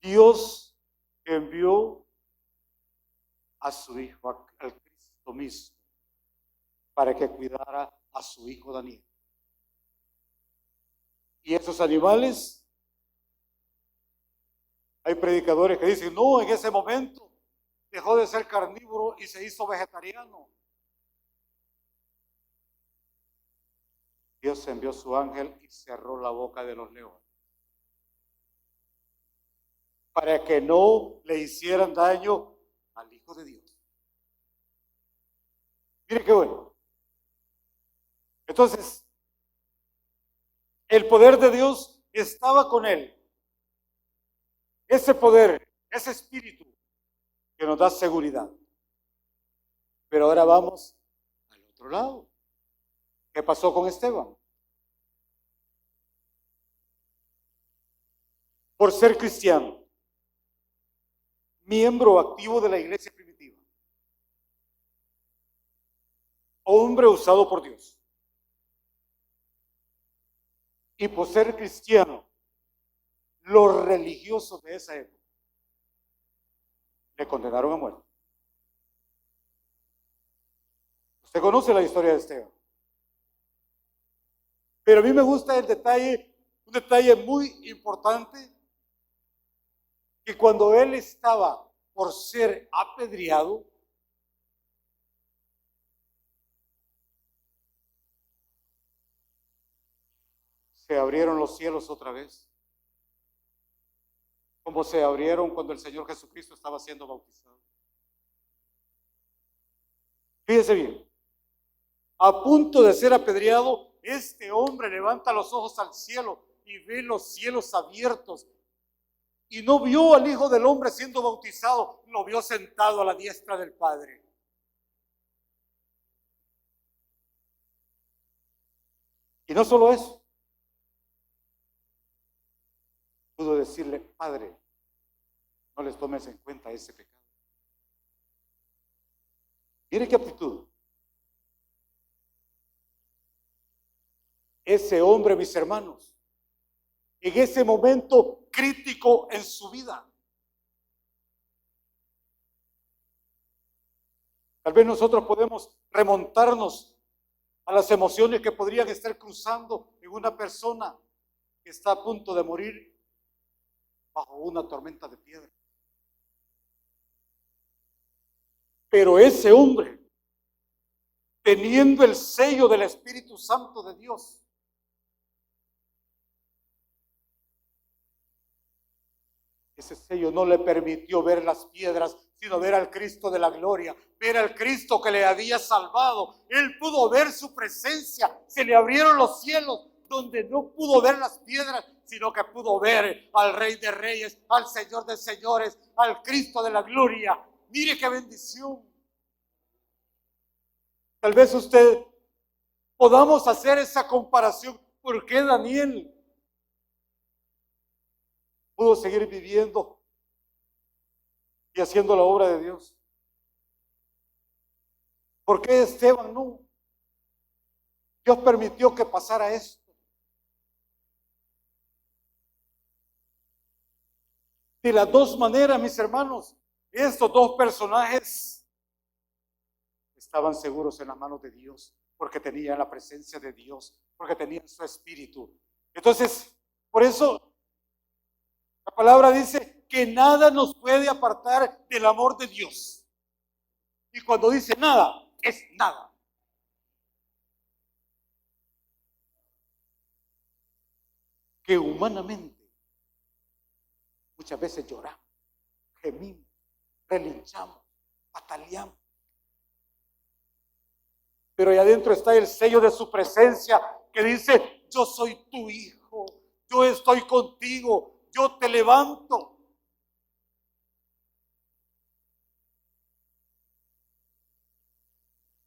Dios envió a su hijo, al Cristo mismo, para que cuidara a su hijo Daniel. Y esos animales, hay predicadores que dicen: no, en ese momento dejó de ser carnívoro y se hizo vegetariano. Dios envió su ángel y cerró la boca de los leones para que no le hicieran daño al Hijo de Dios. Mire qué bueno. Entonces, el poder de Dios estaba con él. Ese poder, ese espíritu que nos da seguridad. Pero ahora vamos al otro lado. ¿Qué pasó con Esteban? Por ser cristiano, miembro activo de la iglesia primitiva, hombre usado por Dios, y por ser cristiano, los religiosos de esa época le condenaron a muerte. Usted conoce la historia de Esteban. Pero a mí me gusta el detalle, un detalle muy importante, que cuando él estaba por ser apedreado, se abrieron los cielos otra vez, como se abrieron cuando el Señor Jesucristo estaba siendo bautizado. Fíjese bien, a punto de ser apedreado, este hombre levanta los ojos al cielo y ve los cielos abiertos. Y no vio al Hijo del Hombre siendo bautizado, lo vio sentado a la diestra del Padre. Y no solo eso, pudo decirle: Padre, no les tomes en cuenta ese pecado. Mire qué actitud. Ese hombre, mis hermanos, en ese momento crítico en su vida, Tal vez nosotros podemos remontarnos a las emociones que podrían estar cruzando en una persona que está a punto de morir bajo una tormenta de piedra. Pero ese hombre, teniendo el sello del Espíritu Santo de Dios, ese sello no le permitió ver las piedras, sino ver al Cristo de la gloria, ver al Cristo que le había salvado. Él pudo ver su presencia, se le abrieron los cielos, donde no pudo ver las piedras, sino que pudo ver al Rey de Reyes, al Señor de Señores, al Cristo de la gloria. Mire qué bendición. Tal vez usted podamos hacer esa comparación. ¿Por qué Daniel pudo seguir viviendo y haciendo la obra de Dios? ¿Por qué Esteban no? Dios permitió que pasara esto. De las dos maneras, mis hermanos, estos dos personajes estaban seguros en las manos de Dios, porque tenían la presencia de Dios, porque tenían su espíritu. Entonces, por eso la palabra dice que nada nos puede apartar del amor de Dios. Y cuando dice nada, es nada. Que humanamente muchas veces lloramos, gemimos, relinchamos, pataleamos. Pero ahí adentro está el sello de su presencia que dice: yo soy tu hijo, yo estoy contigo, yo te levanto.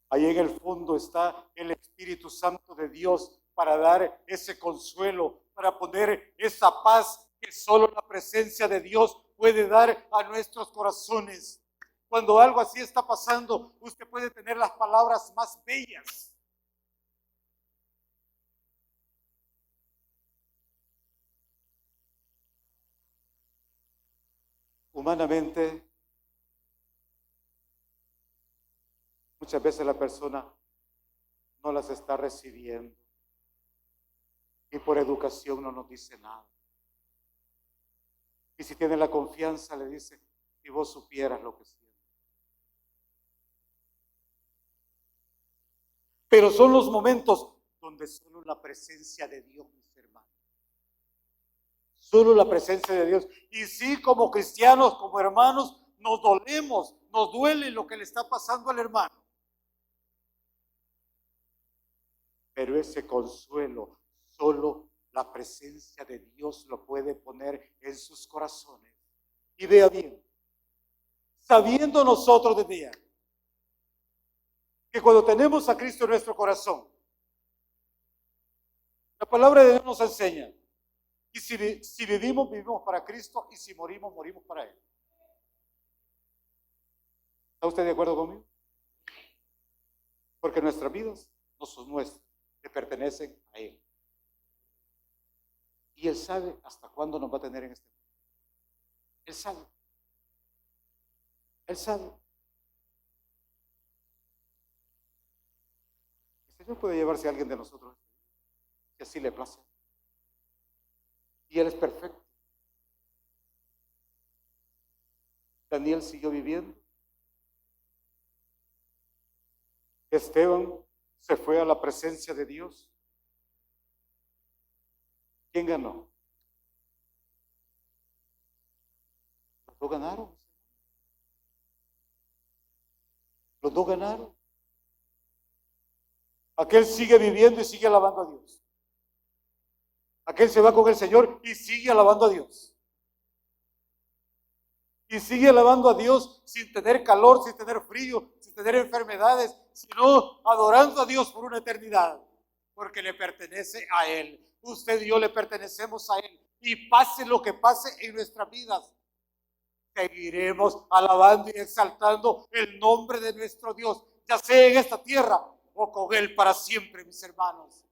Ahí en el fondo está el Espíritu Santo de Dios para dar ese consuelo, para poner esa paz que solo la presencia de Dios puede dar a nuestros corazones. Cuando algo así está pasando, usted puede tener las palabras más bellas. Humanamente, muchas veces la persona no las está recibiendo y por educación no nos dice nada. Y si tiene la confianza, le dice: si vos supieras lo que siento. Pero son los momentos donde solo la presencia de Dios, mis hermanos. Solo la presencia de Dios. Y sí, como cristianos, como hermanos, nos dolemos, nos duele lo que le está pasando al hermano. Pero ese consuelo, solo la presencia de Dios lo puede poner en sus corazones. Y vea bien, sabiendo nosotros de día que cuando tenemos a Cristo en nuestro corazón, la palabra de Dios nos enseña, y si vivimos, vivimos para Cristo, y si morimos, morimos para Él. ¿Está usted de acuerdo conmigo? Porque nuestras vidas no son nuestras, le pertenecen a Él. Y Él sabe hasta cuándo nos va a tener en este mundo. Él sabe. Él sabe. El Señor puede llevarse a alguien de nosotros, si así le place. Y Él es perfecto. Daniel siguió viviendo. Esteban se fue a la presencia de Dios. ¿Quién ganó? Los dos ganaron. Los dos ganaron. Aquel sigue viviendo y sigue alabando a Dios. Aquel se va con el Señor y sigue alabando a Dios. Y sigue alabando a Dios sin tener calor, sin tener frío, sin tener enfermedades, sino adorando a Dios por una eternidad, porque le pertenece a Él. Usted y yo le pertenecemos a Él. Y pase lo que pase en nuestras vidas, seguiremos alabando y exaltando el nombre de nuestro Dios, ya sea en esta tierra o con Él para siempre, mis hermanos,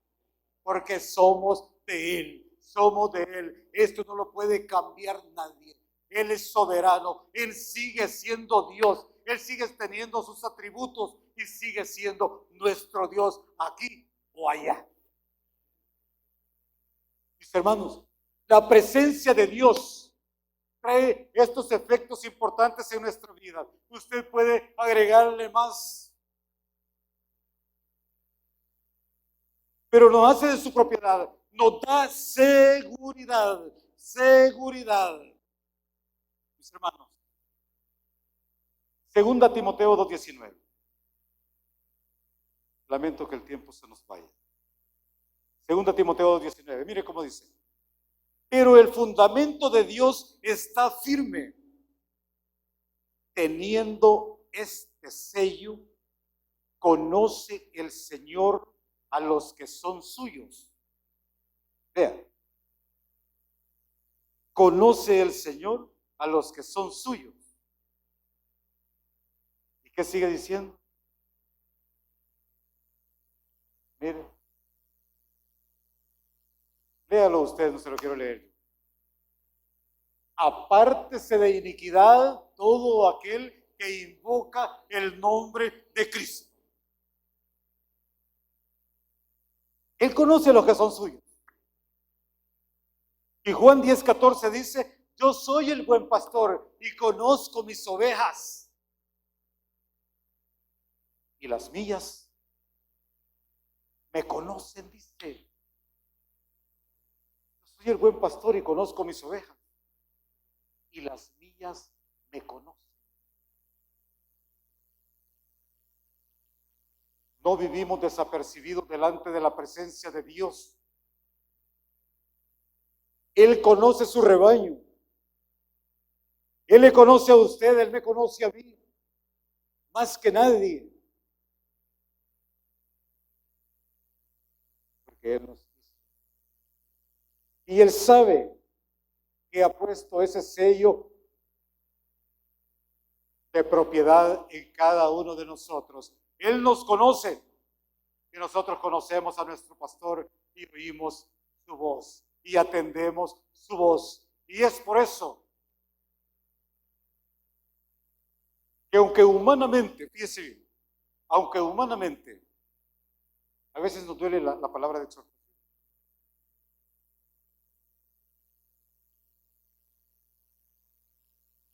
porque somos de Él, somos de Él. Esto no lo puede cambiar nadie. Él es soberano, Él sigue siendo Dios Él sigue teniendo sus atributos y sigue siendo nuestro Dios aquí o allá. Mis hermanos, la presencia de Dios trae estos efectos importantes en nuestra vida. Usted puede agregarle más, pero nos hace de su propiedad, nos da seguridad, seguridad. Mis hermanos, 2 Timoteo 2:19. Lamento que el tiempo se nos vaya. 2 Timoteo 2:19. Mire cómo dice. Pero el fundamento de Dios está firme, teniendo este sello, conoce el Señor a los que son suyos. Vea, conoce el Señor a los que son suyos. ¿Y qué sigue diciendo? Mire, léalo usted, no se lo quiero leer. Apártese de iniquidad todo aquel que invoca el nombre de Cristo. Él conoce a los que son suyos. Y Juan 10:14 dice, yo soy el buen pastor y conozco mis ovejas. Y las mías me conocen, dice. Yo soy el buen pastor y conozco mis ovejas. Y las mías me conocen. No vivimos desapercibidos delante de la presencia de Dios. Él conoce su rebaño. Él le conoce a usted, Él me conoce a mí. Más que nadie. Porque Él nos hizo. Y Él sabe que ha puesto ese sello de propiedad en cada uno de nosotros. Él nos conoce y nosotros conocemos a nuestro pastor y oímos su voz y atendemos su voz. Y es por eso que aunque humanamente, fíjese bien, aunque humanamente, a veces nos duele la palabra de exhortación.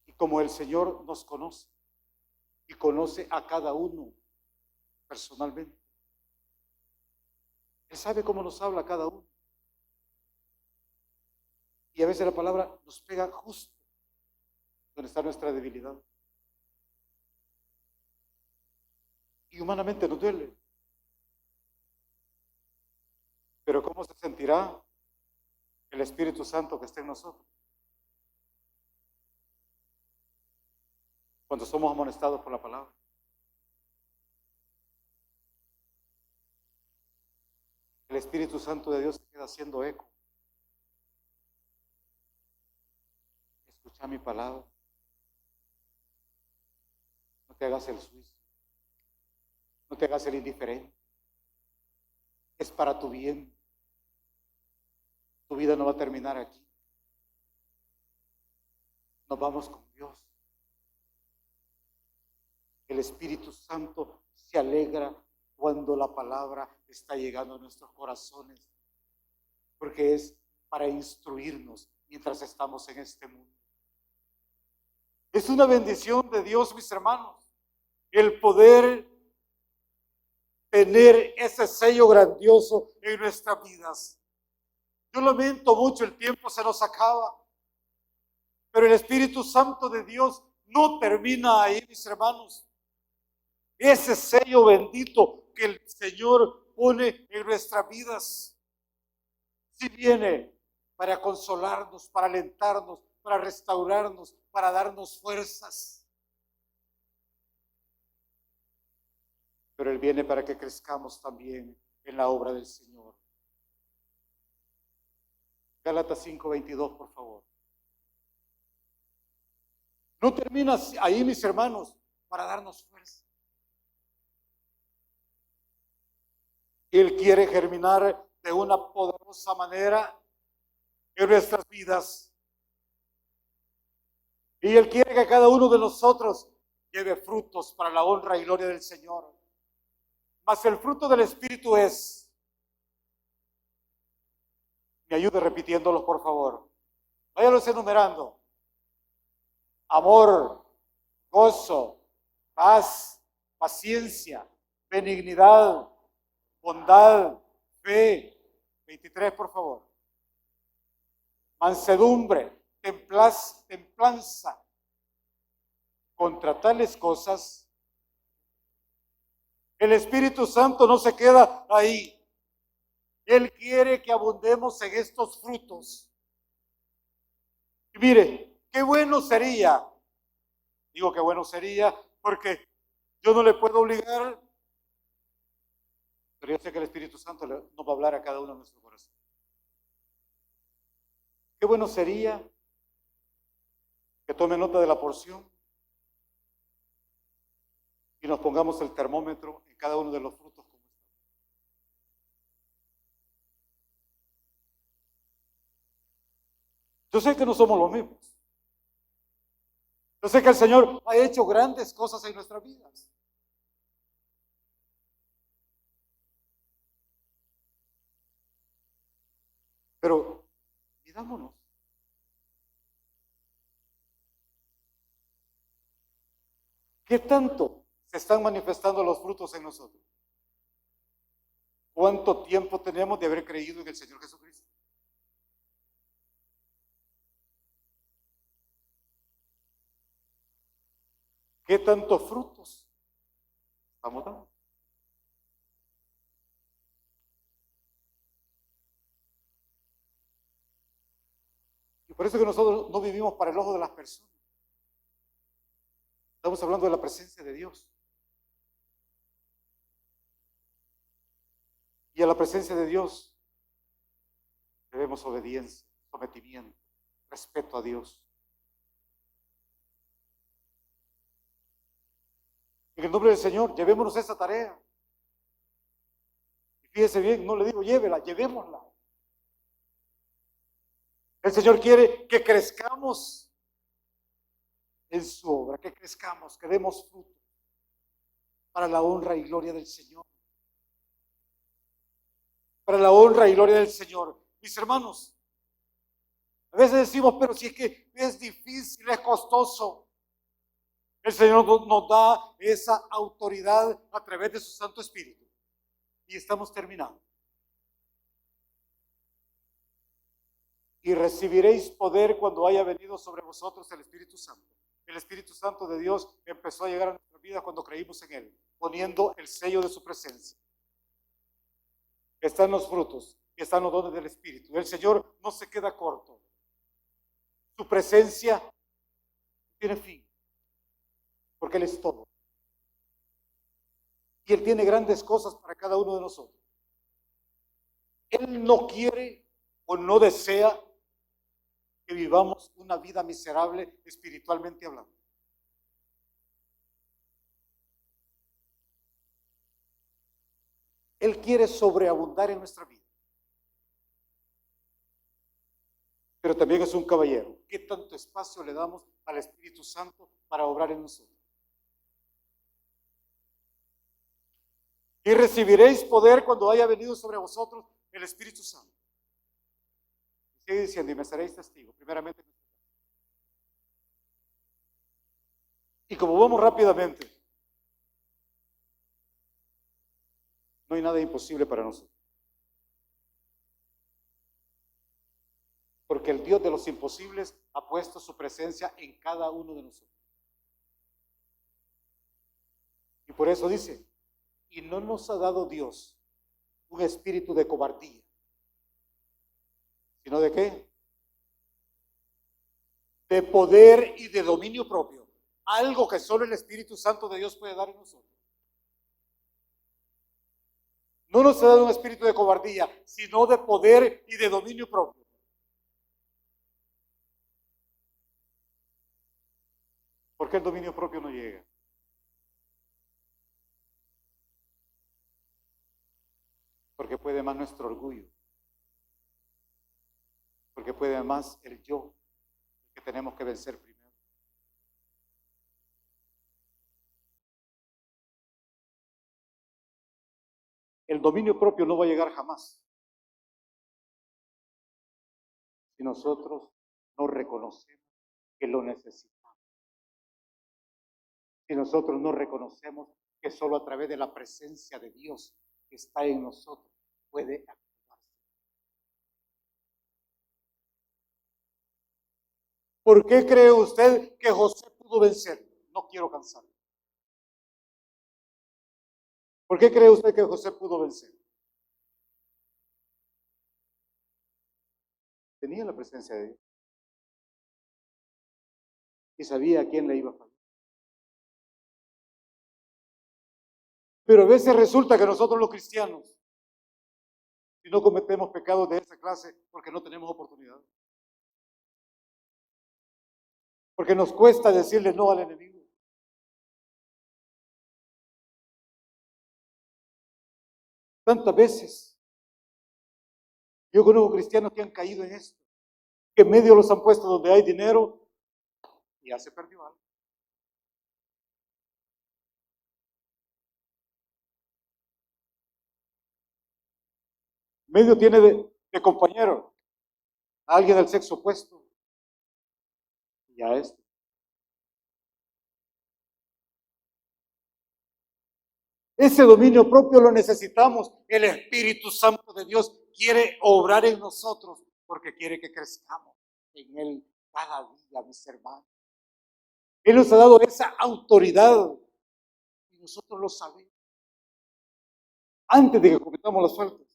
Y como el Señor nos conoce y conoce a cada uno personalmente, Él sabe cómo nos habla cada uno. Y a veces la palabra nos pega justo donde está nuestra debilidad. Y humanamente nos duele. Pero ¿cómo se sentirá el Espíritu Santo que está en nosotros? Cuando somos amonestados por la palabra. El Espíritu Santo de Dios se queda haciendo eco. Escucha mi palabra. No te hagas el suizo. No te hagas el indiferente. Es para tu bien. Tu vida no va a terminar aquí. Nos vamos con Dios. El Espíritu Santo se alegra cuando la palabra está llegando a nuestros corazones, porque es para instruirnos mientras estamos en este mundo. Es una bendición de Dios, mis hermanos, el poder tener ese sello grandioso en nuestras vidas. Yo lamento mucho, el tiempo se nos acaba, pero el Espíritu Santo de Dios no termina ahí, mis hermanos. Ese sello bendito que el Señor pone en nuestras vidas, si viene para consolarnos, para alentarnos, para restaurarnos, para darnos fuerzas. Pero Él viene para que crezcamos también en la obra del Señor. Gálatas 5:22, por favor. No termina ahí, mis hermanos, para darnos fuerza. Él quiere germinar de una poderosa manera en nuestras vidas. Y Él quiere que cada uno de nosotros lleve frutos para la honra y gloria del Señor. Mas el fruto del Espíritu es, me ayude repitiéndolos por favor, váyalos enumerando: amor, gozo, paz, paciencia, benignidad, bondad, fe. 23, por favor. Mansedumbre, templanza. Contra tales cosas, el Espíritu Santo no se queda ahí. Él quiere que abundemos en estos frutos. Y mire, qué bueno sería, digo qué bueno sería, porque yo no le puedo obligar, pero yo sé que el Espíritu Santo nos va a hablar a cada uno de nuestros corazones. Qué bueno sería que tome nota de la porción y nos pongamos el termómetro en cada uno de los frutos. Yo sé que no somos los mismos. Yo sé que el Señor ha hecho grandes cosas en nuestras vidas. Pero mirámonos. ¿Qué tanto se están manifestando los frutos en nosotros? ¿Cuánto tiempo tenemos de haber creído en el Señor Jesucristo? ¿Qué tantos frutos estamos dando? Y por eso que nosotros no vivimos para el ojo de las personas. Estamos hablando de la presencia de Dios. Y a la presencia de Dios debemos obediencia, sometimiento, respeto a Dios. En el nombre del Señor, llevémonos esa tarea. Y fíjese bien, no le digo llévela, llevémosla. El Señor quiere que crezcamos en su obra, que crezcamos, que demos fruto para la honra y gloria del Señor. Para la honra y gloria del Señor. Mis hermanos, a veces decimos, pero si es que es difícil, es costoso. El Señor nos da esa autoridad a través de su Santo Espíritu. Y estamos terminando. Y recibiréis poder cuando haya venido sobre vosotros el Espíritu Santo. El Espíritu Santo de Dios empezó a llegar a nuestra vida cuando creímos en Él, poniendo el sello de su presencia. Están los frutos, están los dones del Espíritu. El Señor no se queda corto. Su presencia tiene fin. Porque Él es todo. Y Él tiene grandes cosas para cada uno de nosotros. Él no quiere o no desea que vivamos una vida miserable espiritualmente hablando. Él quiere sobreabundar en nuestra vida. Pero también es un caballero. ¿Qué tanto espacio le damos al Espíritu Santo para obrar en nosotros? Y recibiréis poder cuando haya venido sobre vosotros el Espíritu Santo. Sigue diciendo, y me seréis testigo, primeramente. Y como vamos rápidamente, no hay nada imposible para nosotros. Porque el Dios de los imposibles ha puesto su presencia en cada uno de nosotros. Y por eso dice, y no nos ha dado Dios un espíritu de cobardía, sino de ¿qué? De poder y de dominio propio. Algo que solo el Espíritu Santo de Dios puede dar en nosotros. No nos ha dado un espíritu de cobardía, sino de poder y de dominio propio. ¿Por qué el dominio propio no llega? Porque puede más nuestro orgullo. Porque puede más el yo, que tenemos que vencer primero. El dominio propio no va a llegar jamás si nosotros no reconocemos que lo necesitamos. Si nosotros no reconocemos que solo a través de la presencia de Dios que está en nosotros puede actuar. ¿Por qué cree usted que José pudo vencer? No quiero cansarlo. ¿Por qué cree usted que José pudo vencer? Tenía la presencia de Dios y sabía a quién le iba a fallar. Pero a veces resulta que nosotros los cristianos, si no cometemos pecados de esa clase, porque no tenemos oportunidad. Porque nos cuesta decirle no al enemigo. Tantas veces yo conozco cristianos que han caído en esto, que en medio los han puesto donde hay dinero y ya se perdió algo. Medio tiene de compañero a alguien del sexo opuesto y ya esto. Ese dominio propio lo necesitamos. El Espíritu Santo de Dios quiere obrar en nosotros porque quiere que crezcamos en Él cada día, mis hermanos. Él nos ha dado esa autoridad y nosotros lo sabemos. Antes de que cometamos las faltas,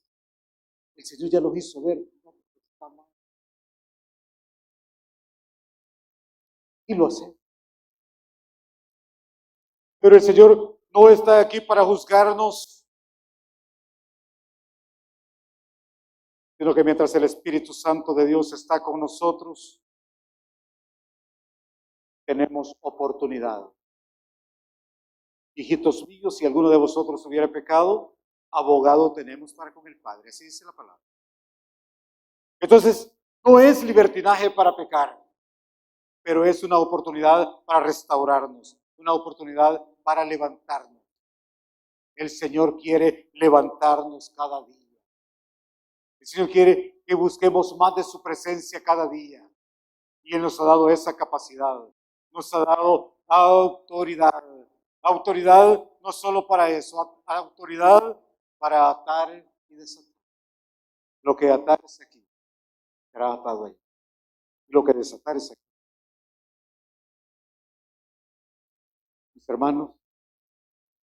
el Señor ya nos hizo ver. No, está mal. Y lo hacemos. Pero el Señor no está aquí para juzgarnos, sino que mientras el Espíritu Santo de Dios está con nosotros, tenemos oportunidad. Hijitos míos, si alguno de vosotros hubiera pecado, abogado tenemos para con el Padre. Así dice la palabra. Entonces, no es libertinaje para pecar, pero es una oportunidad para restaurarnos, una oportunidad para levantarnos. El Señor quiere levantarnos cada día. El Señor quiere que busquemos más de su presencia cada día. Y Él nos ha dado esa capacidad. Nos ha dado autoridad. Autoridad no solo para eso, autoridad para atar y desatar. Lo que atar es aquí, será atado ahí. Lo que desatar es aquí. Mis hermanos,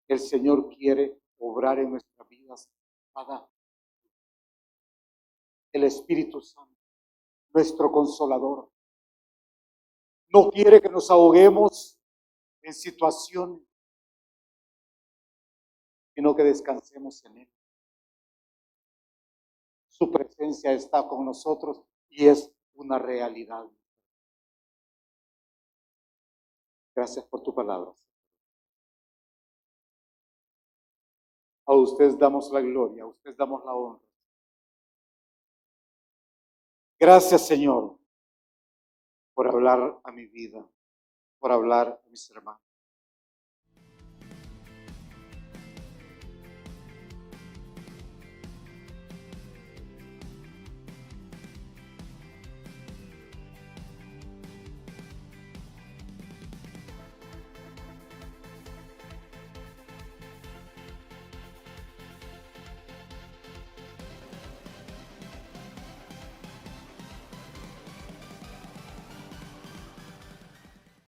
el Señor quiere obrar en nuestras vidas cada día. El Espíritu Santo, nuestro consolador, no quiere que nos ahoguemos en situaciones, sino que descansemos en Él. Su presencia está con nosotros y es una realidad. Gracias por tu palabra. A ustedes damos la gloria, a ustedes damos la honra. Gracias, Señor, por hablar a mi vida, por hablar a mis hermanos.